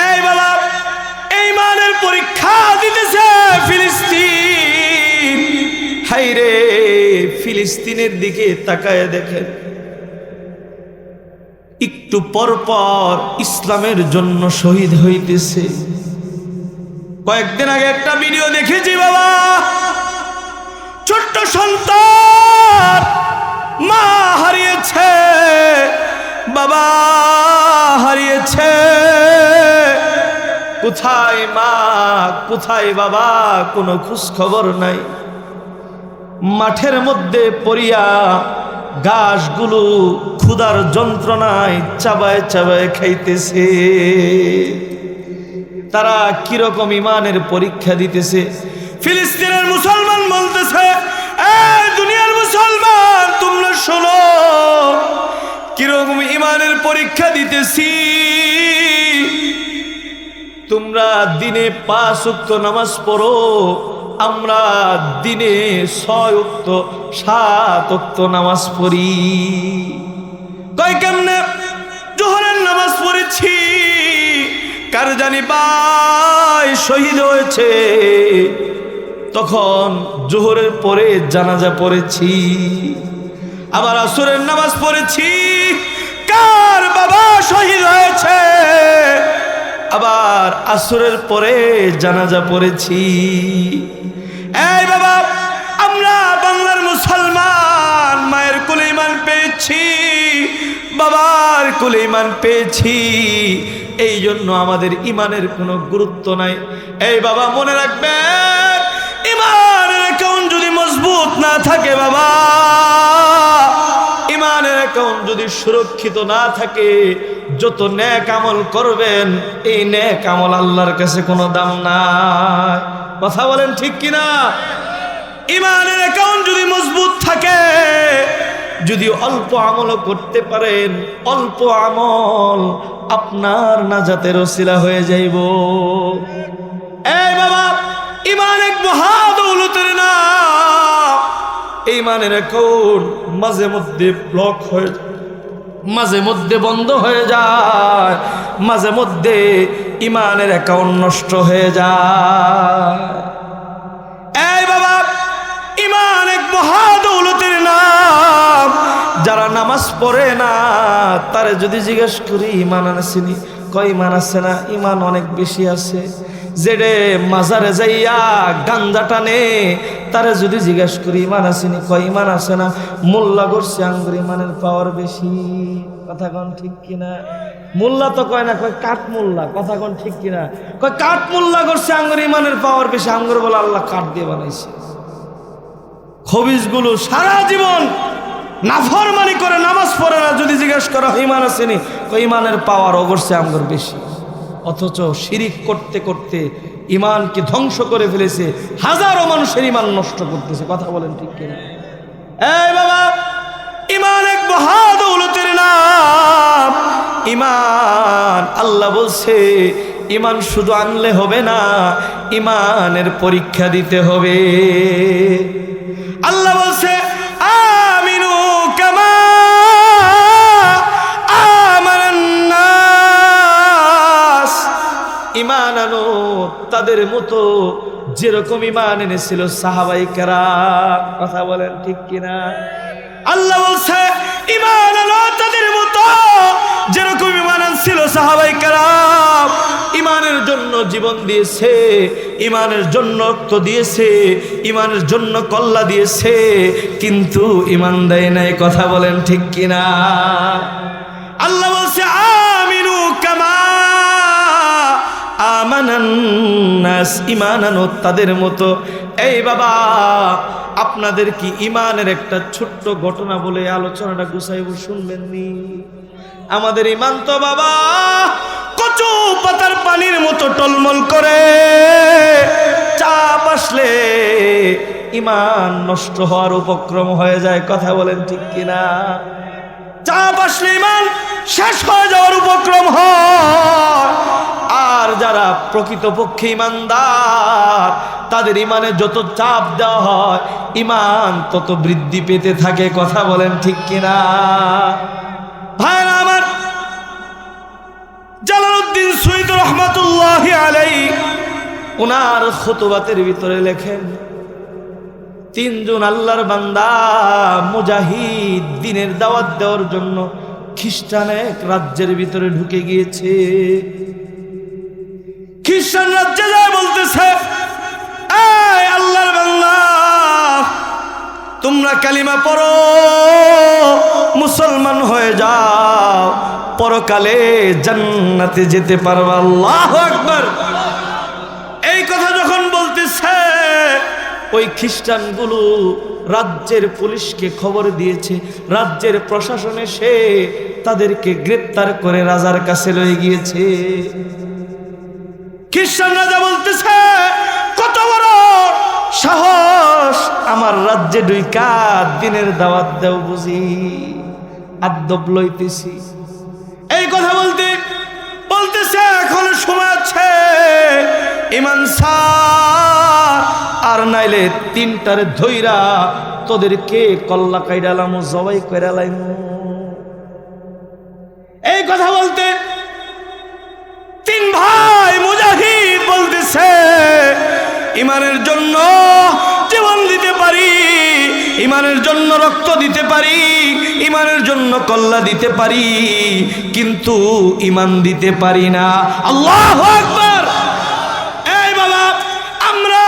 এই বাবা, এই ঈমানের পরীক্ষা দিতেছে ফিলিস্তিন। হায়রে, ফিলিস্তিনের দিকে তাকায় দেখেন, একটু পর পর ইসলামের জন্য শহীদ হইতেছে। কয়েকদিন আগে একটা ভিডিও দেখেছি বাবা, ছোট্ট সন্তান মা হারিয়েছে, বাবা হারিয়েছে, কোথায় মা কোথায় বাবা কোনো খোঁজ খবর নাই। মাঠের মধ্যে পড়িয়া ঘাসগুলো ক্ষুধার যন্ত্রণায় চাবায় চাবায় খাইতেছে। তারা কিরকম ঈমানের পরীক্ষা দিতেছে। ফিলিস্তিনের মুসলমান বলতেছে, এই দুনিয়ার মুসলমান তোমরা শোনো, কিরকম ঈমানের পরীক্ষা দিতেছি। তোমরা দিনে 5 ওয়াক্ত নামাজ পড়ো, আমরা দিনে 6 ওয়াক্ত 7 ওয়াক্ত নামাজ পড়ি। কয় কেমনে? জোহরের নামাজ পড়েছি, কার জানি ভাই শহীদ হয়েছে, তখন জোহরের পরে জানাজা পড়েছি। আবার আসরের নামাজ পড়েছি, কার বাবা শহীদ হয়েছে, আবার আসরের পরে জানাজা পড়েছি। এই বাবা, আমরা বাংলার মুসলমান, মায়ের কোলে ঈমান পেয়েছি, বাবার কোলে ঈমান পেয়েছি, এই জন্য আমাদের ঈমানের কোনো গুরুত্ব নাই। এই বাবা মনে রাখবেন, ঈমানের অ্যাকাউন্ট যদি মজবুত না থাকে বাবা, ঈমানের অ্যাকাউন্ট যদি সুরক্ষিত না থাকে, যত নেক আমল করবেন এই নেক আমল আল্লাহর কাছে কোনো দাম নাই। কথা বলেন ঠিক কিনা? ঈমানের অ্যাকাউন্ট যদি মজবুত থাকে, যদি অল্প আমলও করতে পারেন, অল্প আমল আপনার নাজাতের ওসিলা হয়ে যাইব। এই বাবা, ঈমান এক মহাদৌলতের নাম। ঈমানের অ্যাকাউন্ট মাঝে মধ্যে ব্লক হয়ে যায়, মাঝে মধ্যে বন্ধ হয়ে যায়, মাঝে মধ্যে ঈমানের অ্যাকাউন্ট নষ্ট হয়ে যায়। এই বাবা, ঈমান এক মহাদৌলতের নাম। যারা নামাজ পড়ে না তারে যদি জিজ্ঞেস করি ঈমান আনছিনি, কয় ঈমান আছে না, ঈমান অনেক বেশি আছে। যেডে মাজারে যাইয়া গাঞ্জা টানে তারে যদি জিজ্ঞেস করি ঈমান আছেনি, কয় ঈমান আছে না। মোল্লা করছে আঙ্গুর ঈমানের পাওয়ার বেশি। কথা কোন ঠিক কিনা? মোল্লা তো কয় না, কয় কাঠ মোল্লা। কথা কোন ঠিক কিনা? কয় কাঠ মোল্লা করছে আঙ্গুর ঈমানের পাওয়ার বেশি। আঙ্গুর বলে আল্লাহ কাঠ দিয়ে বানাইছে। খবিজগুলো সারা জীবন নাফরমানি করে নামাজ পড়ে না, যদি জিজ্ঞেস করা ঈমান আছেনি, কয় ঈমানের পাওয়ার অবশ্যই আঙ্গুর বেশি। অথচ শিরিক করতে করতে ঈমানকে ধ্বংস করে ফেলেছে, হাজারো মানুষের ঈমান নষ্ট করতেছে। কথা বলেন ঠিক কিনা? এই বাবা, ঈমান এক মহাদৌলতের নাম। ঈমান, আল্লাহ বলছে ঈমান শুধু আনলে হবে না, ঈমানের পরীক্ষা দিতে হবে। আল্লাহ বলছে আমিনু কামা আমানান নাস, ঈমান আনো তাদের মতো যেরকম ঈমান এনেছিল সাহাবায়ে কেরাম। কথা বলেন ঠিক কিনা? আল্লাহ বলছে ঈমান আনো তাদের মতো যেরকম ঈমান আনছিল সাহাবায়ে কেরাম। ঈমানের জন্য জীবন দিয়েছে, ঈমানের জন্য রক্ত দিয়েছে, ঈমানের জন্য কল্লা দিয়েছে, কিন্তু ঈমান দেয় নাই। কথা বলেন ঠিক কিনা? আল্লাহ বলছে আমিনু কামা আমানান নাস, ঈমান আনো তাদের মতো। এই বাবা, আপনাদের কি ঈমানের একটা ছোট্ট ঘটনা বলে আলোচনাটা গুছাইব, শুনবেন নি? আমাদের ঈমান তো বাবা কচু পাতার পানির মতো টলমল করে, চাপ আসলে ঈমান নষ্ট হওয়ার উপক্রম হয়ে যায়। কথা বলেন ঠিক কিনা? চাপ আসলে ঈমান শেষ হয়ে যাওয়ার উপক্রম হয়। আর যারা প্রকৃতপক্ষে ঈমানদার, তাদের ঈমানে যত চাপ দেওয়া হয় ঈমান তত বৃদ্ধি পেতে থাকে। কথা বলেন ঠিক কিনা? ভাইরা আমার, জালালউদ্দিন সুয়ুতী রহমাতুল্লাহি আলাইহি ওনার খুতবাতের ভিতরে লেখেন, তিনজন আল্লাহর বান্দা মুজাহিদ দিনের দাওয়াত দেওয়ার জন্য খ্রিস্টান এক রাজ্যের ভিতরে ঢুকে গিয়েছে। খ্রিস্টান রাজ্যে যায় বলতেছে, এই আল্লাহর বান্দা, তোমরা কালিমা পড়ো, মুসলমান হয়ে যাও, পরকালে জান্নাতে যেতে পারবে। আল্লাহু আকবার। এই কথা যখন বলতেছে, ওই খ্রিস্টানগুলো রাজ্যের পুলিশকে খবর দিয়েছে, রাজ্যের প্রশাসন এসে তাদেরকে গ্রেপ্তার করে রাজার কাছে লয়ে গিয়েছে। খ্রিস্টান রাজা বলতেছে, কত বড় সাহস, আমার রাজ্যে ঢুইকা দিনের দাওয়াত দেও বুঝি, আদব লইতেছি। এই কথা বলতেছে এখন সময় আছে, ঈমান সার, আর নাইলে তিনটারে ধইরা তোদেরকে কল্লা কাইডালাম, জবাই কইরালাম। এই কথা বলতে তিন ভাই মুজাহিদ বলতেছে, ঈমানের জন্য জীবন দিতে পারি, ঈমানের জন্য রক্ত দিতে পারি, ঈমানের জন্য কল্লা দিতে পারি, কিন্তু ঈমান দিতে পারি না। আল্লাহু আকবার। এই বাবা, আমরা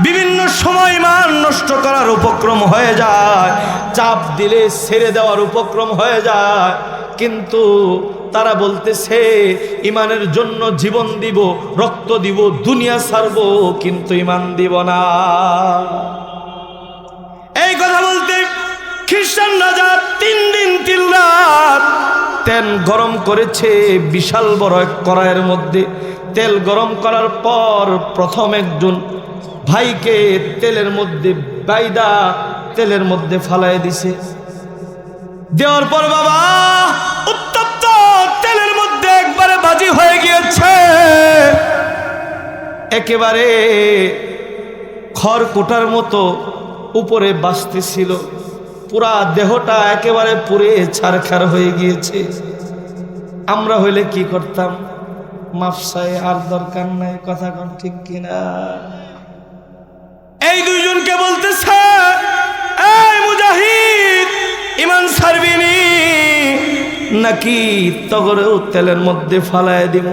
বিভিন্ন সময় ঈমান নষ্ট করার উপক্রম হয়ে যায়, চাপ দিলে ছেড়ে দেওয়ার উপক্রম হয়ে যায়, কিন্তু তারা বলতেছে ঈমানের জন্য জীবন দিব, রক্ত দিব, দুনিয়া ছাড়বো, কিন্তু ঈমান দিব না। এই কথা বলতে খ্রিস্টান রাজা 3 দিন 3 রাত তেল গরম করেছে বিশাল বড় এক কড়াইয়ের মধ্যে। তেল গরম করার পর প্রথম একজন ভাইকে তেলের মধ্যে বাইদা তেলের মধ্যে ফালায় দিছে। দেওয়ার পর বাবা উত্তপ্ত তেলের মধ্যে একবারে বাজি হয়ে গিয়েছে, একেবারে খড়কুটার মতো উপরে বাজতেছিল, পুরা দেহটা একেবারে পুড়ে ছারখার হয়ে গিয়েছে। আমরা হইলে কি করতাম? মাফসায় আর দরকার নাই। কথা কোন ঠিক কিনা? এই দুইজনকে বলতেছে, এই মুজাহিদ, ঈমান ছাড়বিনি নাকি তগরেও তেলের মধ্যে ফালায় দিব?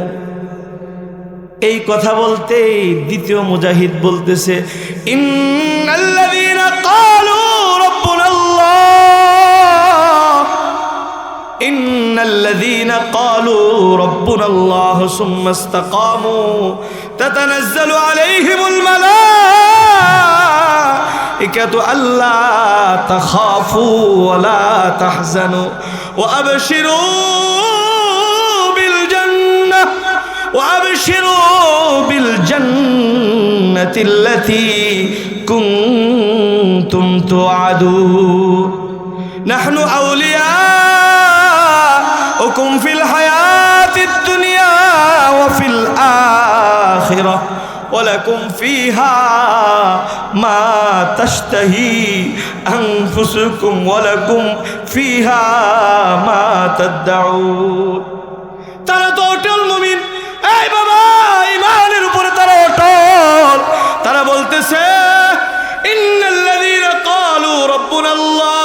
এই কথা বলতেই দ্বিতীয় মুজাহিদ বলতেছে, ইন্নাল্লাযীনা ক্বালু রাব্বুনাল্লাহ, ইন্নাল্লাযীনা ক্বালু রাব্বুনাল্লাহ সুম্মা ইসতাকামু তাতানাজ্জালু আলাইহিমুল মালাইকাতু আল্লা তাখাফু ওয়া লা তাহজানু ওয়া আবশিরু বিল জান্নাহ وأبشروا بالجنة التي كنتم توعدون نحن أولياؤكم في الحياة الدنيا وفي الآخرة ولكم فيها ما تشتهي أنفسكم ولكم فيها ما تدعون। তারা তো অটল মুমিন। এই বাবা, ঈমানের উপরে তারা অটল। বলতেছে ইন্নাল্লাযীনা ক্বালু রাব্বুনাল্লাহ,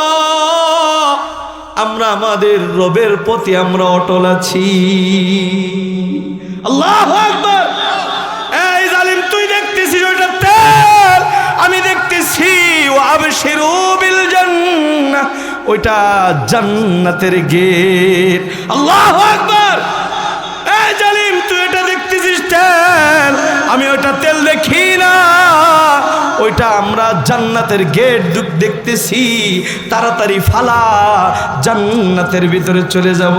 আমরা আমাদের রবের প্রতি আমরা অটল আছি। আল্লাহু আকবার। এই জালিম, তুই দেখতেছিস ওটা তেল, আমি দেখতেছি ওয়াবশিরু বিল জান্নাহ, ওইটা জান্নাতের গেট। আল্লাহু আকবার। এই জালিম, তুই এটা দেখতেছিস তেল, আমি ওইটা তেল দেখি না, ওইটা আমরা জান্নাতের গেট দেখতেছি। তাড়াতাড়ি ফালা, জান্নাতের ভিতরে চলে যাব।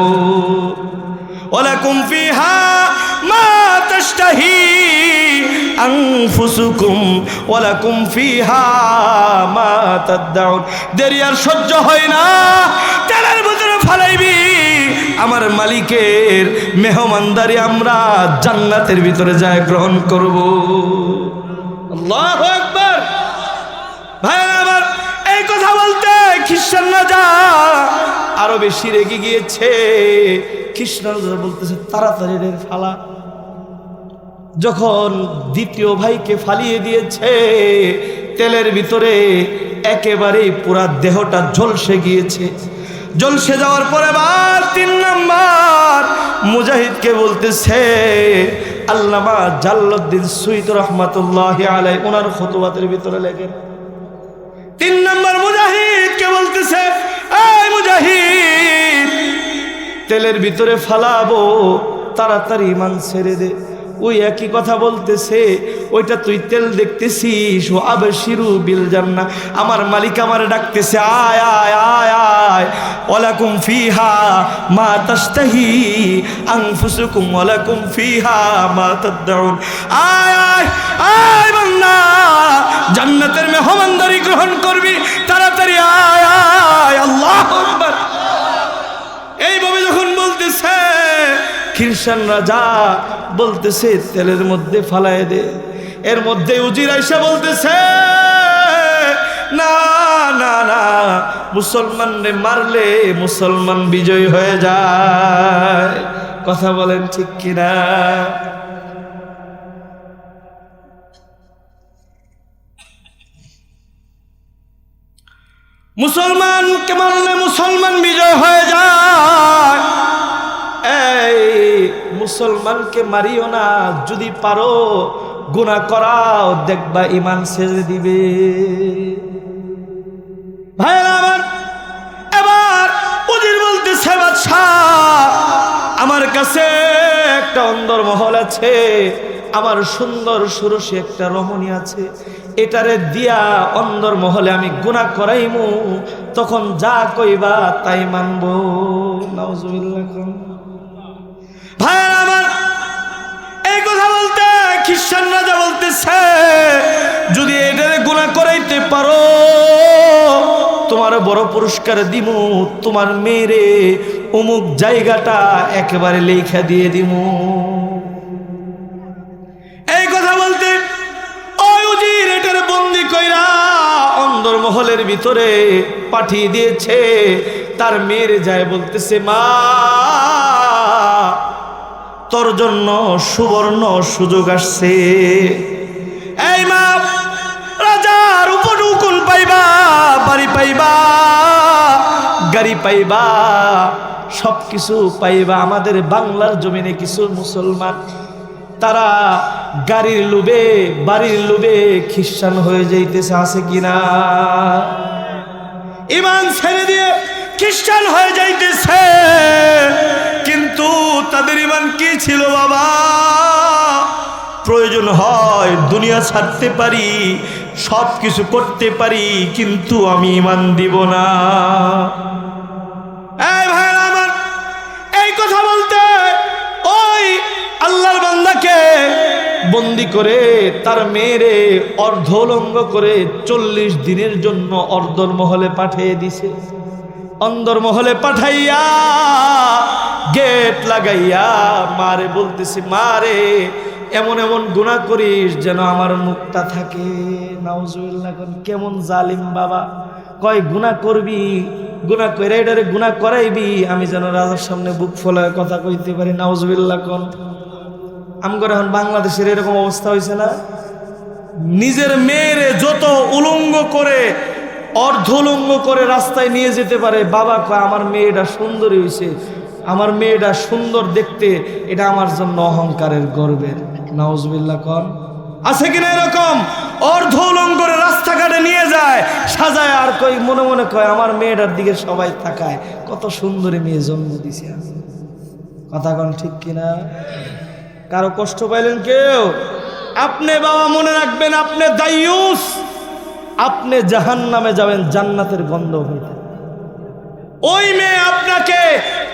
ওয়ালাকুম ফিহা মা তাশতাহি আনফুসুকুম ওয়ালাকুম ফিহা মা তাদউন। দেরি আর সহ্য হয় না, তেলের ভিতরে ফালাইবি, আমার মালিকের মেহমানদারি আমরা জান্নাতের ভিতরে যায় গ্রহণ করব। আল্লাহু আকবার। ভাইরা আমার, এই কথা বলতে খ্রিস্টানরা যা আরো বেশি রেগে গিয়েছে। খ্রিস্টানরা বলতেছে তাড়াতাড়ি রে ফালা। যখন দ্বিতীয় ভাইকে ফালিয়ে দিয়েছে, তেলের ভিতরে একেবারেই পুরা দেহটা ঝলসে গিয়েছে। ঝলসে যাওয়ার পরে আবার 3 নাম্বার মুজাহিদকে বলতেছে, আল্লামা জালালউদ্দিন সুয়ুতী রাহমাতুল্লাহি আলাইহি ওনার খুতবাতের ভিতরে লেখেন, 3 নাম্বার মুজাহিদকে বলতেছে, এই মুজাহিদ, তেলের ভিতরে ফালাবো, তাড়াতাড়ি ঈমান ছেড়ে দে। ওই একই কথা বলতেছে, ওইটা তুই তেল দেখতেছিস, ও আবশিরু বিল জান্নাহ, আমার মালিক আমার ডাকতেছে, আয় আয় আয় আয়, ওয়ালাকুম ফিহা মা তাশতাহি আনফুসুকুম ওয়ালাকুম ফিহা মা তাদউন। আয় আয় আয় বান্দা, জান্নাতের মেহমানদারি গ্রহণ করবি, তাড়াতাড়ি আয় আয়। আল্লাহু আকবার। এইভাবে যখন বলতেছে, খ্রিস্টানরা যা বলতেছে তেলের মধ্যে ফালায় দে। এর মধ্যে উজির আইসা বলতেছে, না না না, মুসলমানরে মারলে মুসলমান বিজয় হয়ে যায়। কথা বলেন ঠিক কিনা? মুসলমানকে মারলে মুসলমান বিজয় হয়ে যায়। এই মুসলমানকে মারিও না, যদি পারো গুনাহ করাও, দেখবা ঈমান ছেড়ে দিবে। ভাইরা আমার, এবার উজির বলতেছে, বাদশা, আমার কাছে একটা অন্দরমহল আছে, আমার সুন্দর সুরসী একটা রমণী আছে, এটারে দিয়া অন্দরমহলে আমি গুনাহ করাইমু, তখন যা কইবা তাই মানবো। নাউজুবিল্লাহ। ভাইরা আমার, এই কথা বলতে খ্রিস্টানরা যা বলতেছে, যদি এটারে গুনাহ করাইতে পারো, তোমার বড় পুরস্কার দিমু, তোমার মেয়েরে অমুক জায়গাটা একেবারে লেখা দিয়ে দিমু। এই কথা বলতে ওই উজির এটারে বন্দি কইরা অন্দরমহলের ভিতরে পাঠিয়ে দিয়েছে। তার মেয়েরে যায় বলতেছে, মা, তোর জন্য সুবর্ণ সুযোগ আসছে। এই মা, রাজার উপটুকুন পাইবা, বাড়ি পাইবা, গাড়ি পাইবা, সব কিছু পাইবা। আমাদের বাংলার জমিনে কিছু মুসলমান, তারা গাড়ির লোভে, বাড়ির লোভে খ্রিস্টান হয়ে যাইতেছে, আছে কিনা? ঈমান ছেড়ে দিয়ে খ্রিস্টান হয়ে যাইতেছে, কিন্তু তাদের ঈমান কি ছিল বাবা? প্রয়োজন হয় দুনিয়া ছাড়তে পারি, সব কিছু করতে পারি, কিন্তু আমি ঈমান দিব না। এই ভাইরা আমার, এই কথা বলতে ওই আল্লাহর বান্দাকে বন্দি করে তার মেয়েরে অর্ধলঙ্গ করে 40 দিনের জন্য অন্দরমহলে পাঠিয়ে দিছে। অন্দরমহলে পাঠাইয়া গেট লাগাইয়া মারে বলতেছে, মারে, এমন এমন গুনাহ করিস যেন আমার মুখটা থাকে। নাউজুবিল্লাহ। কেমন জালিম বাবা! কয় গুনাহ করবি, গুনাহ করে এটারে গুনাহ করাইবি, আমি যেন রাজার সামনে বুক ফোলায় কথা কইতে পারি। নাউজুবিল্লাহ। আমগর এখন বাংলাদেশের এরকম অবস্থা হয়েছে না? নিজের মেয়েরে যত উলঙ্গ করে অর্ধ উলঙ্গ করে রাস্তায় নিয়ে যেতে পারে, বাবা কয় আমার মেয়েটা সুন্দরী হয়েছে, আমার মেয়েটা সুন্দর দেখতে, এটা আমার জন্য অহংকারের গর্বের। নাউজুবিল্লাহ কন আছে কিনা এরকম? অর্ধ উলঙ্গ করে রাস্তাঘাটে নিয়ে যায় সাজায়, আর কই মনে মনে কয় আমার মেয়েটার দিকে সবাই তাকায়, কত সুন্দরী মেয়ে জন্ম দিছে। কথা কন ঠিক কিনা? কারো কষ্ট পাইলেন কেউ? আপনি বাবা মনে রাখবেন, আপনি দায়ুস, আপনি জাহান্নামে যাবেন জান্নাতের গন্ধ হইতে। ওই মেয়ে আপনাকে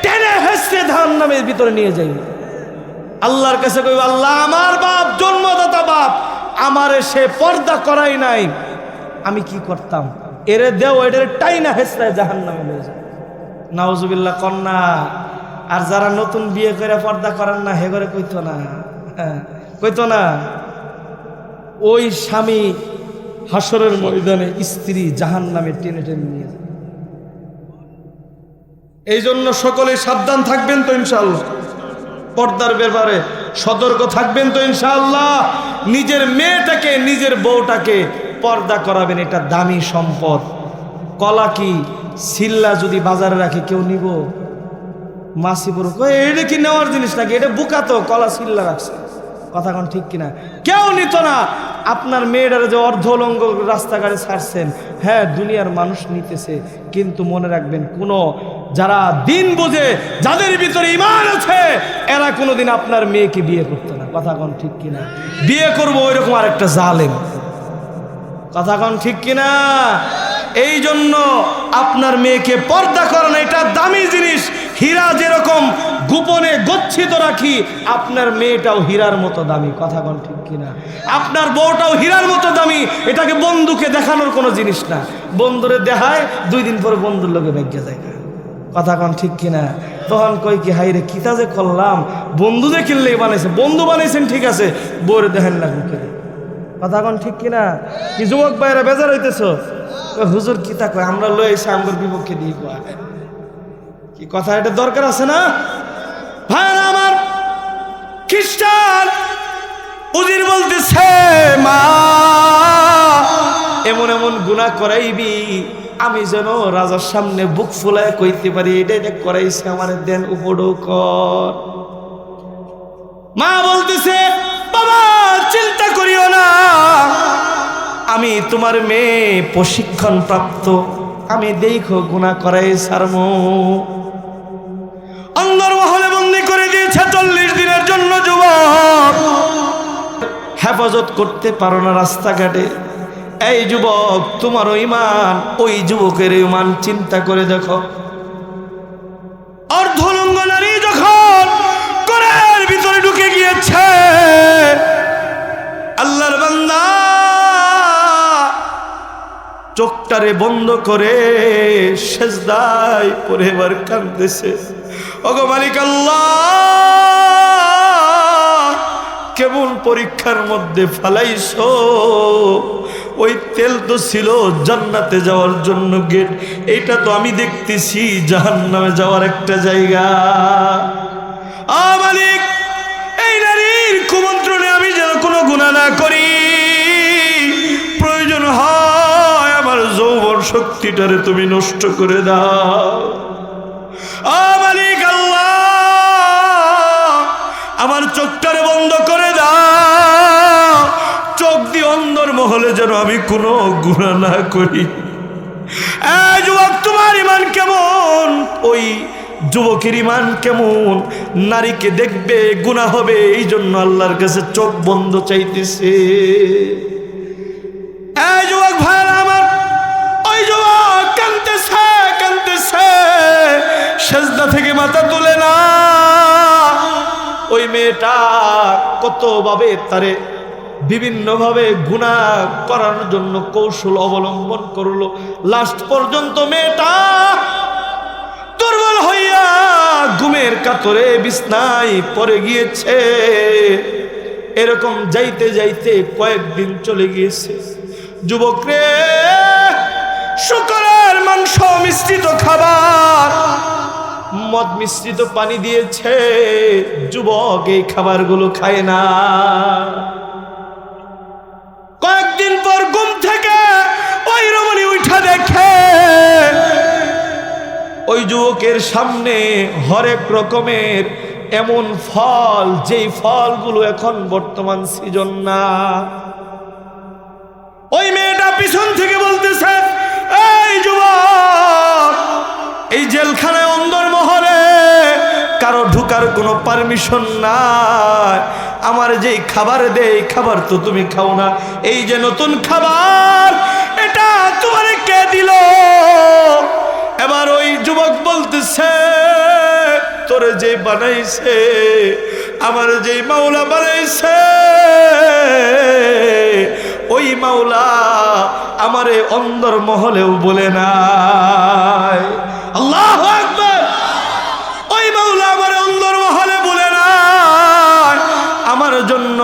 টেনে হেসে জাহান্নামের ভিতরে নিয়ে যাইবে। আল্লাহর কাছে কইব, আল্লাহ আমার বাপ, জন্মদাতা বাপ আমারে সে পর্দা করাই নাই, আমি কি করতাম, এরে দেও, এদের টাইনা হেসরায় জাহান্নামে নিয়ে যায়। নাউজুবিল্লাহ কন্যা। আর যারা নতুন বিয়ে করে পর্দা করেন না, হে করে কইতো না, কইতো না, ওই স্বামী হাসরের ময়দানে স্ত্রী জাহান্নামে টেনে টেনে নিয়ে যায়। এই জন্য সকলে সাবধান থাকবেন তো ইনশাআল্লাহ, পর্দার ব্যাপারে সতর্ক থাকবেন তো ইনশাআল্লাহ। নিজের মেয়েটাকে, নিজের বউটাকে পর্দা করাবেন, এটা দামি সম্পদ। কলা কি সিল্লা যদি বাজারে রাখে কেউ নিব? মাসি বড় এটা কি নেওয়ার জিনিস নাকি? এটা বুকা তো, কলা সিল্লা রাখছে। কথা কোন ঠিক কিনা? কেউ নিত না। আপনার মেয়েটার যে অর্ধলঙ্গ রাস্তাঘাটে ছাড়ছেন, হ্যাঁ দুনিয়ার মানুষ নিতেছে, কিন্তু মনে রাখবেন কোনো যারা দিন বোঝে, যাদের ভিতরে ঈমান আছে, এরা কোনোদিন আপনার মেয়েকে বিয়ে করতো না। কথা কোন ঠিক কিনা? বিয়ে করবো ওইরকম আরেকটা জালেম। কথা কোন ঠিক কিনা? এই জন্য আপনার মেয়েকে পর্দা করানো এটা দামি জিনিস। হীরা যেরকম গোপনে গচ্ছিত রাখি, আপনার মেয়েটাও হীরার মতো দামি। কথা কোন ঠিক কিনা? আপনার বউটাও হীরার মতো দামি। এটাকে বন্ধুকে দেখানোর কোনো জিনিস না। বন্ধুরে দেখায়, 2 দিন পরে বন্ধুর লোকে ব্যাগ্যা যায়। কথা কোন ঠিক কিনা? তখন কই কি হাই রে কিতা যে করলাম, বন্ধু যে কিনলে বানাইছে, বন্ধু বানাইছেন ঠিক আছে, বউরে দেখেন না বুকে। কথা কোন ঠিক কিনা? কি যুবক ভাইরা বেজার হইতেছ? হুজুর কিতা কয়, আমরা লই এসে আমার বিপক্ষে দিয়ে কয় কি কথা? এটা দরকার আছে না ভাই আমার? খ্রিস্টান উজির বলতেছে, মা এমন এমন গুনাহ করাইবি, আমি যেন রাজার সামনে বুক ফুলায় কইতে পারি এটা এটা করাইছে, আমার দেন উপডো কর। মা বলতেছে, বাবা চিন্তা করিও না, আমি তোমার মেয়ে প্রশিক্ষণ প্রাপ্ত, আমি দেখো গুনাহ করাই সারমু। অন্দর মহলে বন্দি করে দিয়েছে 40 দিনের জন্য। যুবক হেফাজত করতে পারো না রাস্তাঘাটে। এই যুবক, তোমারও ঈমান ওই যুবকের ঈমান চিন্তা করে দেখো। অর্ধলঙ্গ নারী যখন ঘরের ভিতরে ঢুকে গিয়েছে, আল্লাহর বান্দা চোখটারে বন্ধ করে সেজদায় পড়ে এবার কাঁদতেছে, ওগো মালিক আল্লাহ, কেমন পরীক্ষার মধ্যে ফালাইছো। ওই তেল তো ছিল জান্নাতে যাওয়ার জন্য গেট, এইটা তো আমি দেখতেছি জাহান্নামে যাওয়ার একটা জায়গা। মালিক, এই নারীর কুমন্ত্রণে আমি যেন কোনো গুনাহ না করি, প্রয়োজন হয় আমার যৌবন শক্তিটারে তুমি নষ্ট করে দাও। মালিক আল্লাহ, আমার চোখটারে বন্ধ করে দাও, চোখ দিয়ে অন্দর মহলে যেন আমি কোনো গুনাহ না করি। এই যুবক, তোমার ঈমান কেমন? ওই যুবকের ঈমান কেমন? নারীকে দেখবে গুনাহ হবে, এই জন্য আল্লাহর কাছে চোখ বন্ধ চাইতেছে। এই যুবক ভাইরা আমার, ওই যুবক কাঁদতেছে কাঁদতেছে, সেজদা থেকে মাথা তুলে না। ওই মেয়েটা কতভাবে তারে বিভিন্নভাবে গুনাহ করার জন্য কৌশল অবলম্বন করলো, লাস্ট পর্যন্ত মেয়েটা দুর্বল হইয়া ঘুমের কাতরে বিছনায় পড়ে গিয়েছে। এরকম যাইতে যাইতে কয়েকদিন চলে গিয়েছে। যুবক রে, শুকরের মাংস মিশ্রিত খাবার, মদ মিশ্রিত পানি দিয়েছে, যুবক এই খাবারগুলো খায় না। কয়েকদিন পর ঘুম থেকে ওই রমণী উঠা দেখে ওই যুবকের সামনে হরেক রকমের এমন ফল, যেই ফলগুলো এখন বর্তমান সিজন না। ওই মেয়েটা পিছন থেকে বলতেছে, এই যুবক, এই জেলখানায় অন্দরমহলে কারো ঢুকার কোনো পারমিশন নাই। আমার যেই খাবার দেই, খাবার তো তুমি খাও না। এই যে নতুন খাবার, এটা তোমারে কে দিল? এবার ওই যুবক বলতেছে, তোরে যে বানাইছে, আমার যেই মাওলা বানাইছে, ওই মাওলা আমারে অন্দর মহলেও বলে নাই। আল্লাহু আকবার। ওই মাওলা আমারে অন্দর মহলে বলে নাই, আমার জন্য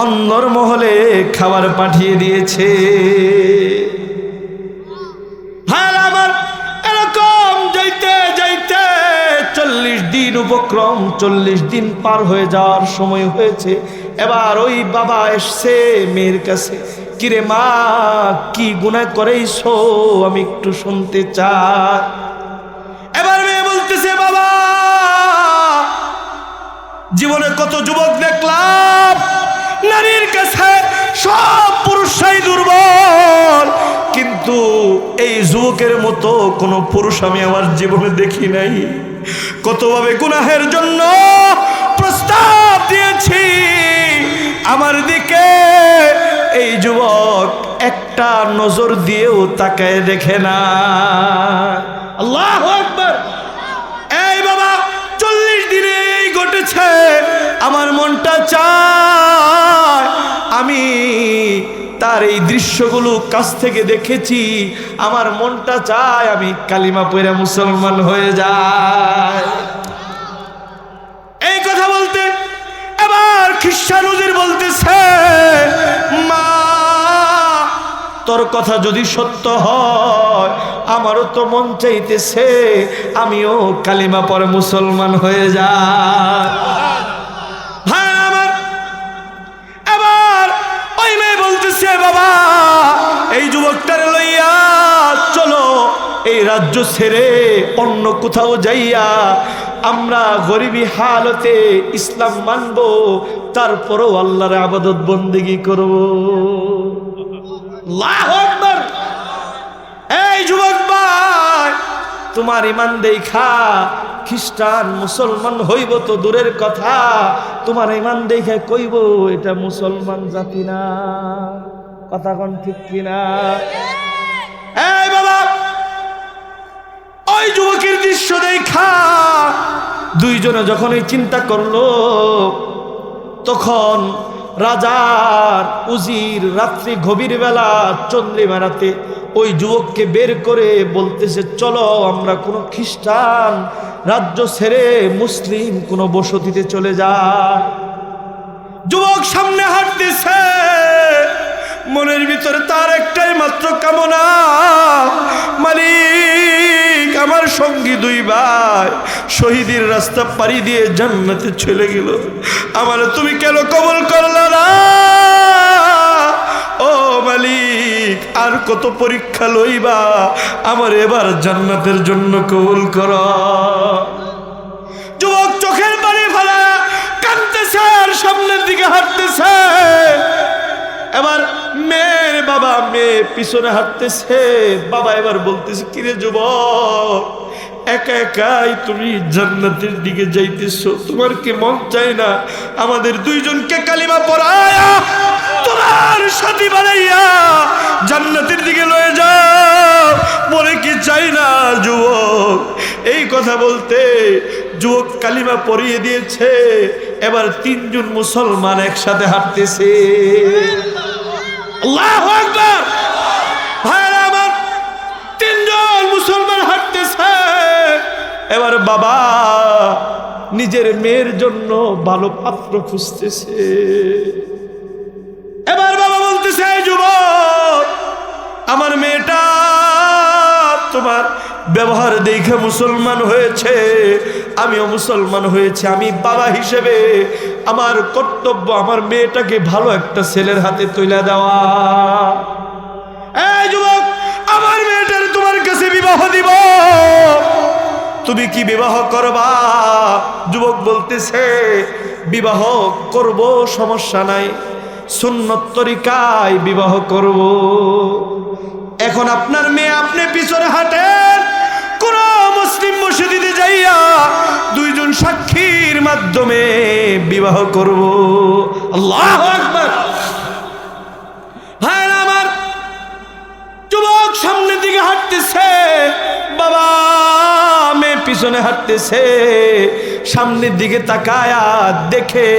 অন্দর মহলে খাবার পাঠিয়ে দিয়েছে। ভাই আমার, এরকম যাইতে যাইতে 40 দিন উপক্রম, 40 দিন পার হয়ে যাওয়ার সময় হয়েছে। এবার ওই বাবা এসছে মেয়ের কাছে, কিরে মা, কি গুনাহ করেইছো, আমি একটু শুনতে চাই। এবার মেয়ে বলতেছে, বাবা, জীবনে কত যুবক দেখলাম, নারীর কাছে সব পুরুষরাই দুর্বল, কিন্তু এই যুবকের মতো কোন পুরুষ আমি আমার জীবনে দেখি নাই। কতভাবে গুনাহের জন্য প্রস্তাব দিয়েছি, আমার দিকে এই যুবক একটা নজর দিয়েও তাকায় দেখে না। আল্লাহু আকবার। এই বাবা, 40 দিনেই ঘটেছে, আমার মনটা চায় আমি তার এই দৃশ্যগুলো কাছ থেকে দেখেছি, আমার মনটা চায় আমি কালিমা পড়ে মুসলমান হয়ে যাই। এই কথা বলতে এবার খ্রিস্টান হুজুর বলতেছে, মা, তোর কথা যদি সত্য হয়, আমারও তো মন চাইতেছে আমিও কালিমা পড়ে মুসলমান হয়ে যাই। ভাই আমার, এবার ওই মেয়ে বলতেছে, বাবা, এই যুবকটারে লইয়া চলো, এই রাজ্য ছেড়ে অন্য কোথাও যাইয়া আমরা গরিবী হালতে ইসলাম মানব, তারপরও আল্লাহর ইবাদত বন্দেগী করব। আল্লাহু আকবার। এই যুবক ভাই, তোমার ইমান দেখা খ্রিস্টান মুসলমান হইব তো দূরের কথা, তোমার ইমান দেখে কইব এটা মুসলমান জাতি না। কথা কোন ঠিক কিনা? এই বাবা, ওই যুবকের দৃশ্য দেখা দুইজনে যখন এই চিন্তা করলো, তখন রাজার উজির রাত্রি গভীর বেলা চন্দ্রিমা রাতে ওই যুবককে বের করে বলতেছে, চলো আমরা কোনো খ্রিস্টান রাজ্য ছেড়ে মুসলিম কোনো বসতিতে চলে যায়। যুবক সামনে হাঁটতেছে, মনের ভিতরে তার একটাই মাত্র কামনা, মালিক, আমার সঙ্গী 2 ভাই শহীদের রাস্তা পাড়ি দিয়ে জান্নাতে চলে গেল, আমার তুমি কেন কবুল করলা না? ও মালিক, আর কত পরীক্ষা লইবা, আমার এবার জান্নাতের জন্য কবুল কর। যুবক চোখের পানি ফেলা কাঁদতেছে আর সামনের দিকে হাঁটতেছে। এবার মেয়ের বাবা, মেয়ে পিছনে হাঁটতেছে, বাবা এবার বলতেছে, কিরে যুবক, একা একাই তুমি জান্নাতের দিকে যাইতেছো, তোমার কি মন চায় না আমাদের দুইজনকে কালিমা পড়ায়া তোমার সাথী বানাইয়া জান্নাতের দিকে লয়ে যাও? বলে কি চাই না যুবক? এই কথা বলতে যুবক কালিমা পড়িয়ে দিয়েছে। এবার 3 জন মুসলমান একসাথে হাঁটতেছে। আল্লাহু আকবার। ভাইরা আমার, 3 জন মুসলমান হাঁটতেছে। এবার বাবা নিজের মেয়ের জন্য ভালো পাত্র খুঁজতেছে। এবার বাবা বলতেছে, যুবক, আমার মেয়েটা তোমার ব্যবহার দেখে মুসলমান হয়েছে, আমিও মুসলমান হয়েছি। আমি বাবা হিসেবে আমার কর্তব্য আমার মেয়েটাকে ভালো একটা ছেলের হাতে তুলে দেওয়া। এই যুবক, আমার মেয়েটার তোমার কাছে বিবাহ দিব, তুমি কি বিবাহ করবা? যুবক বলতেছে, বিবাহ করব, সমস্যা নাই, সুন্নত তরিকায় বিবাহ করব। এখন আপনার মেয়ে আপনি পিছনে হাঁটেন, কোন মুসলিম মসজিদে যাইয়া দুইজন সাক্ষীর মাধ্যমে বিবাহ করব। আল্লাহু আকবার। ভাই আমার, যুবক সামনের দিকে হাঁটতেছে, বাবা মেয়ে পিছনে হাঁটতেছে, সামনের দিকে তাকায়া দেখে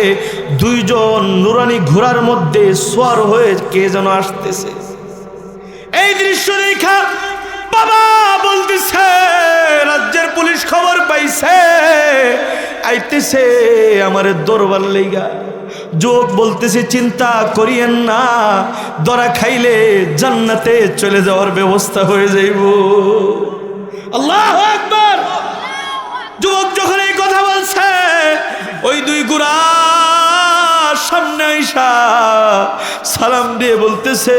দুইজন নুরানি ঘোড়ার মধ্যে সোয়ার হয়ে কে যেন আসতেছে। এই দৃশ্য দেখা বাবা বলতেছে, রাজ্যের পুলিশ খবর পাইছে, আইতেছে আমার দরবার লইগা। যুবক বলতেছে, চিন্তা করিয়েন না, ধরা খাইলে জান্নাতে চলে যাওয়ার ব্যবস্থা হয়ে যাইব। আল্লাহু আকবার। যুবক যখন এই কথা বলছে, ওই দুই গুড়া সামনে আইসা সালাম দিয়ে বলতেছে,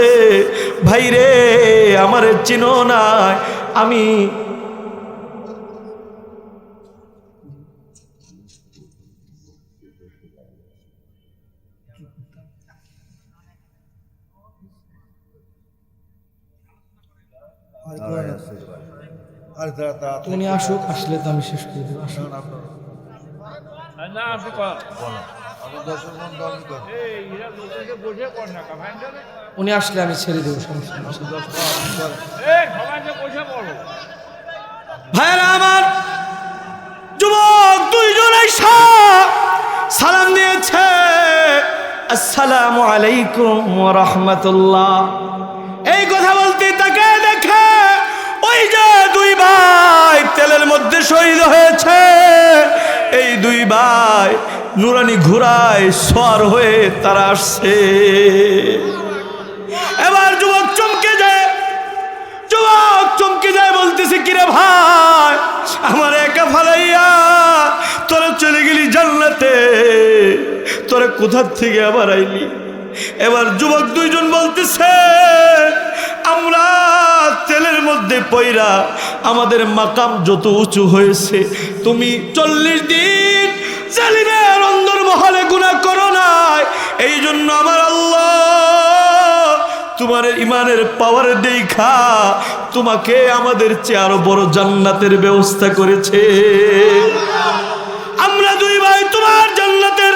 ভাই রে, আমারে চিনো না, আমি উনি আসুক, আসলে তো আমি শেষ করে দেবো। আসুন। উনি আসলে আমি ছেড়ে দেবো, সমস্যা নেই। ভাইরা আমার, যুবক দুইজন আইসা সালাম দিয়েছে, আসসালামু আলাইকুম ওয়া রাহমাতুল্লাহ। এই কথা বলতে তাকে দেখে ওই যে দুই ভাই তেলের মধ্যে শহীদ হয়েছে, এই দুই ভাই নুরানি ঘোড়ায় সওয়ার হয়ে তারা আসছে। এবার যুবক চমকে যায়, বলতেছে, কিরে ভাই, আমার একা ফালাইয়া তোরা চলে গেলি জান্নাতে, তোরা কোথা থেকে আবার আইলি? এবার যুবক দুইজন বলতেছে, আমরা তেলের মধ্যে পয়রা আমাদের মাকাম যত উঁচু হয়েছে, তুমি 40 দিন জালিমের অন্দরমহলে গুনাহ করো নাই, এই জন্য আমার আল্লাহ তোমার ইমানের পাওয়ার দেখা তোমাকে আমাদের চেয়ে আরো বড় জান্নাতের ব্যবস্থা করেছে। আমরা দুই ভাই তোমার জান্নাতের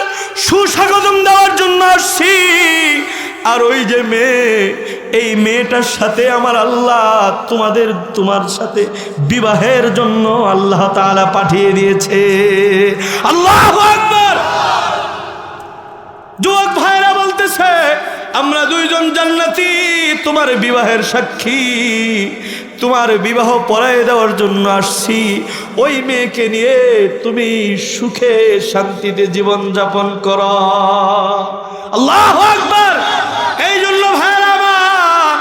সুস্বাগতম দেওয়ার জন্য আসছি। আর ওই যে মেয়ে, এই মেয়েটার সাথে আমার আল্লাহ তোমার সাথে বিবাহের জন্য আল্লাহ তাআলা পাঠিয়ে দিয়েছে। আল্লাহু আকবার। যুবক ভাইরা বলতেছে, আমরা দুইজন জান্নাতি, তোমার বিবাহের সাক্ষী, তোমার বিবাহ পড়ায় দেওয়ার জন্য আসছি। ওই মেয়েকে নিয়ে তুমি সুখে শান্তিতে জীবন যাপন করো। আল্লাহু আকবার। এই জন্য ভাইরা আমার,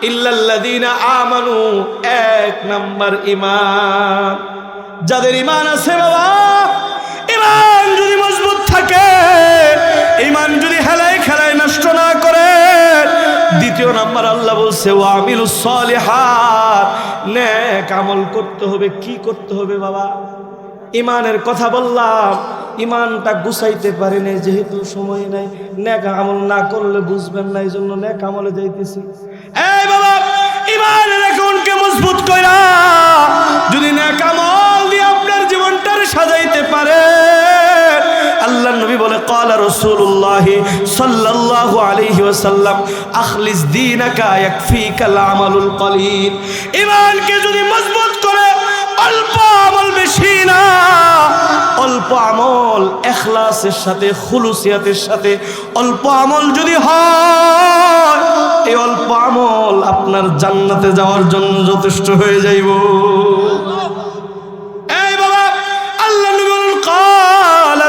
ইল্লাল্লাযীনা আমানু, 1 নাম্বার ঈমান। যাদের ঈমান আছে বাবা, ঈমান যদি মজবুত থাকে, ঈমান যদি হেলায় খেলায় নষ্ট না করে, 2 নাম্বার আল্লাহ বলছে, ওয়া আমিলুস সালিহাত, নেক আমল করতে হবে। কি করতে হবে বাবা? ঈমানের কথা বললাম, ঈমানটা গুছাইতে পারি না যেহেতু সময় নাই, নেক আমল না করলে বুঝবেন না, এই জন্য নেক আমলে যাইতেছি। এই বাবা, ঈমানের অ্যাকাউন্টকে মজবুত কইরা যদি নেক আমল দিয়ে আপনার জীবনটারে সাজাইতে পারে, আল্লাহর নবী বলে, ক্বালা রাসূলুল্লাহ সাল্লাল্লাহু আলাইহি ওয়াসাল্লাম, আখলিস দীনাকা ইয়াকফিকাল আমালুল কলিল। ঈমানকে যদি মজবুত করে, অল্প আমল বেশি না, অল্প আমল ইখলাসের সাথে, খুলুসিয়াতের সাথে অল্প আমল যদি হয়, এই অল্প আমল আপনার জান্নাতে যাওয়ার জন্য যথেষ্ট হয়ে যাইব। এই বাবা, আল্লাহ নবী বলেন, ক্বালা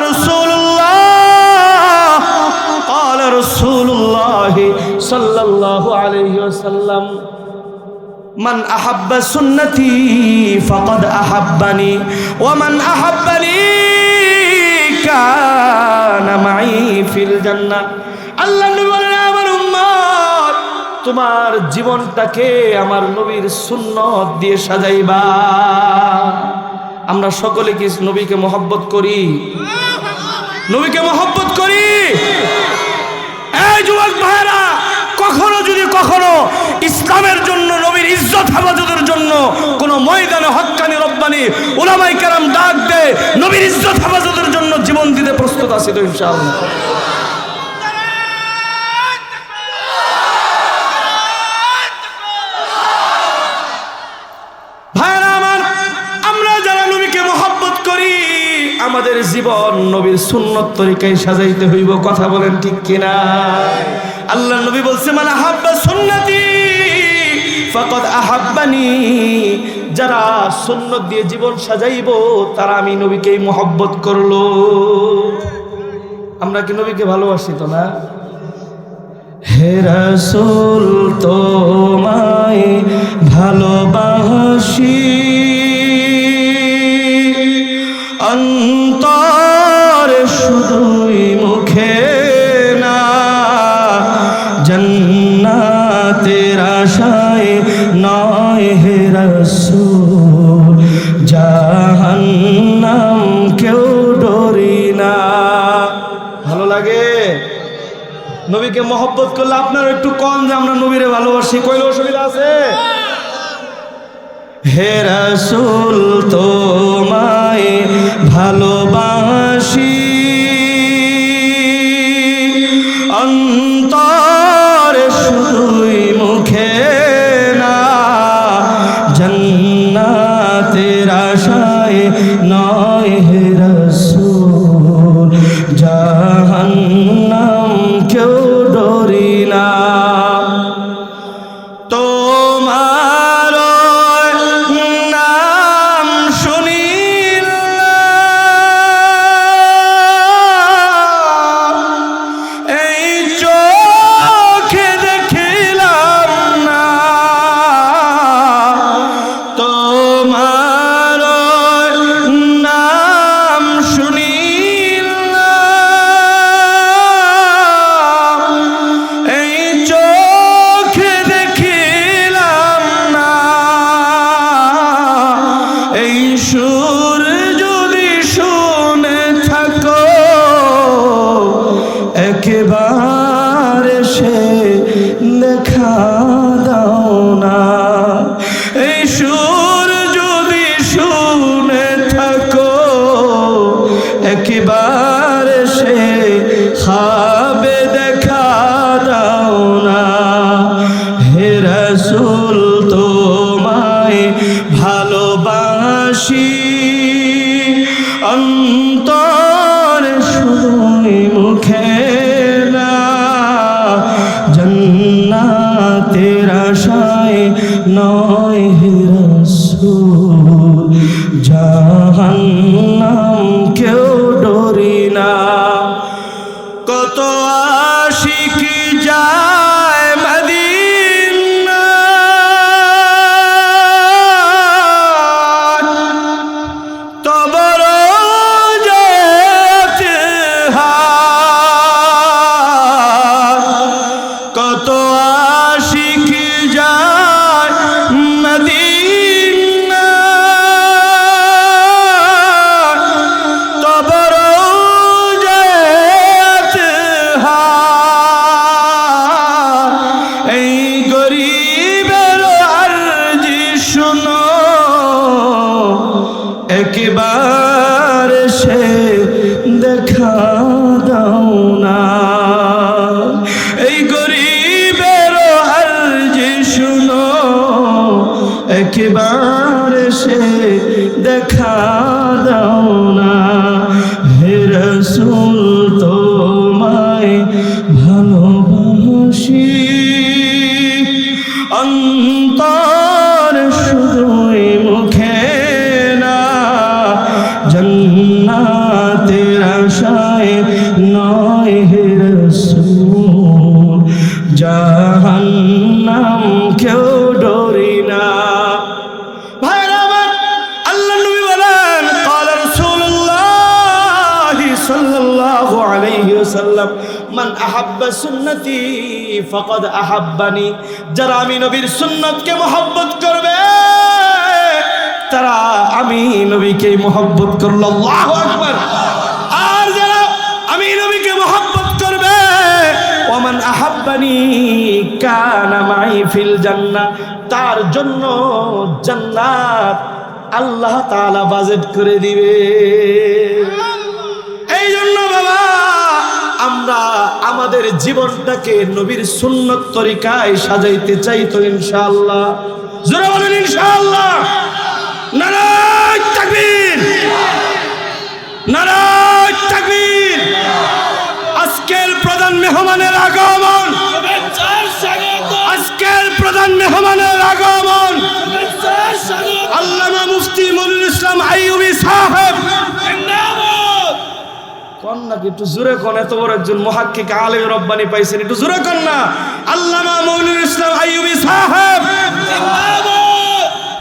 রাসূলুল্লাহ সাল্লাল্লাহু আলাইহি ওয়াসাল্লাম, মান আহাব্বা সুন্নতি ফাকাদ আহাব্বানি ওয়া মান আহাব্বানি কানা মাই ফিল জান্নাহ। আল্লাহ নবী বলেন, আমার উম্মত তোমার জীবনটাকে আমার নবীর সুন্নত দিয়ে সাজাইবা। আমরা সকলে কি নবীকে মহব্বত করি? নবীকে মহব্বত করি? এই যুবক ভাইরা, কখনো ইসলামের জন্য, নবীর ইজ্জত হেফাজতের জন্য কোন ময়দানে হক্কানি রব্বানি উলামায়ে কেরাম ডাক দেয়, নবীর ইজ্জত হেফাজতের জন্য জীবন দিতে প্রস্তুত আছি তো ইনশাআল্লাহ। ভাইরা আমার, আমরা যারা নবীকে মহব্বত করি আমাদের জীবন নবীর সুন্নত তরিকায় সাজাইতে হইব। কথা বলেন ঠিক কিনা? আল্লাহ নবী বলছে, মান আহাব্বা সুন্নতি ফাকাদ আহাব্বানি, যারা সুন্নত দিয়ে জীবন সাজাইবো তারা আমি নবীকেই মহব্বত করলো। আমরা কি নবীকে ভালোবাসি তো না? হে রাসূল তোমায় ভালোবাসি, অন্তরে শুধুই মুখে না, জান্নাতের আশায় নয় হে রাসূল, জাহান্নাম কেউ ডরি না। ভালো লাগে? নবীকে মহব্বত করলে আপনার একটু কম যে আমরা নবীরে ভালোবাসি, কইলে অসুবিধা আছে? হে রাসূল তোমায় ভালোবাসি, অন্তরে শুধুই মুখে না, জান্নাতের আশায় নয় হে রাসূল, জাহান্নাম কেউ ডরি না। তোমার নাম শুনিলাম, এই চোখে দেখিলাম না, তোমার নাম শুনিলাম, এই চোখে দেখিলাম না, এই সুর যদি শুনে থাকো একবার সে দেখা দাও না, এই সুর যদি শুনে থাকো একবার সে খাবে দেখা দাও না। হে রাসূল তোমায় ভালোবাসি, অন্তর শুধুই মুখে না, জান্নাতের আশায় নয় হে রাসূল, জাহান্নাম কেউ ডরি না। কত আশিক যায় মদিনা, তব রোজাত হাত, কত আশিক যায় মদিনা, তব রোজাত হাত, এই গরিবের আরজি শুনো একবার সে দেখা দাও না, এই গরিবের আরজি শুনো একবার সে দেখা দাও না। হে রাসূল তোমায় ভালোবাসি, অন্তর শুধুই মুখে না, জান্নাতের আশায় নয় হে রাসূল, জাহান্নাম কেউ ডরি না। সাল্লাল্লাহু আলাইহি ওয়াসাল্লাম, মান আহাব্বা সুন্নতি ফাকাদ আহাব্বানি, যারা আমি নবীর সুন্নতকে মহব্বত করবে তারা আমি নবীকে মহব্বত করল। আল্লাহু আকবার। আর যারা আমি নবীকে মহব্বত করবে, ওমান আহাব্বানি কানা মাই ফিল জান্নাহ, তার জন্য জান্নাত আল্লাহ তাআলা বাজেট করে দিবে। এই জন্য বাবা আমরা আমাদের জীবনটাকে নবীর সুন্নত তরিকায় সাজাইতে চাই তো ইনশাআল্লাহ। জোরে বলেন ইনশাআল্লাহ। নারায়ে তাকবীর, নারায়ে তাকবীর। আজকের প্রধান মেহমানের আগমন, আজকের প্রধান মেহমানের আগমন আল্লামা মুফতি মনিরুল ইসলাম আইয়ুবী সাহেব। কোন নাকি একটু জোরে কোন, এত বড় একজন মুহাক্কিক আলেম রব্বানি পাইছেন, একটু জোরে কোন না। আল্লামা মনিরুল ইসলাম আইয়ুবী সাহেব।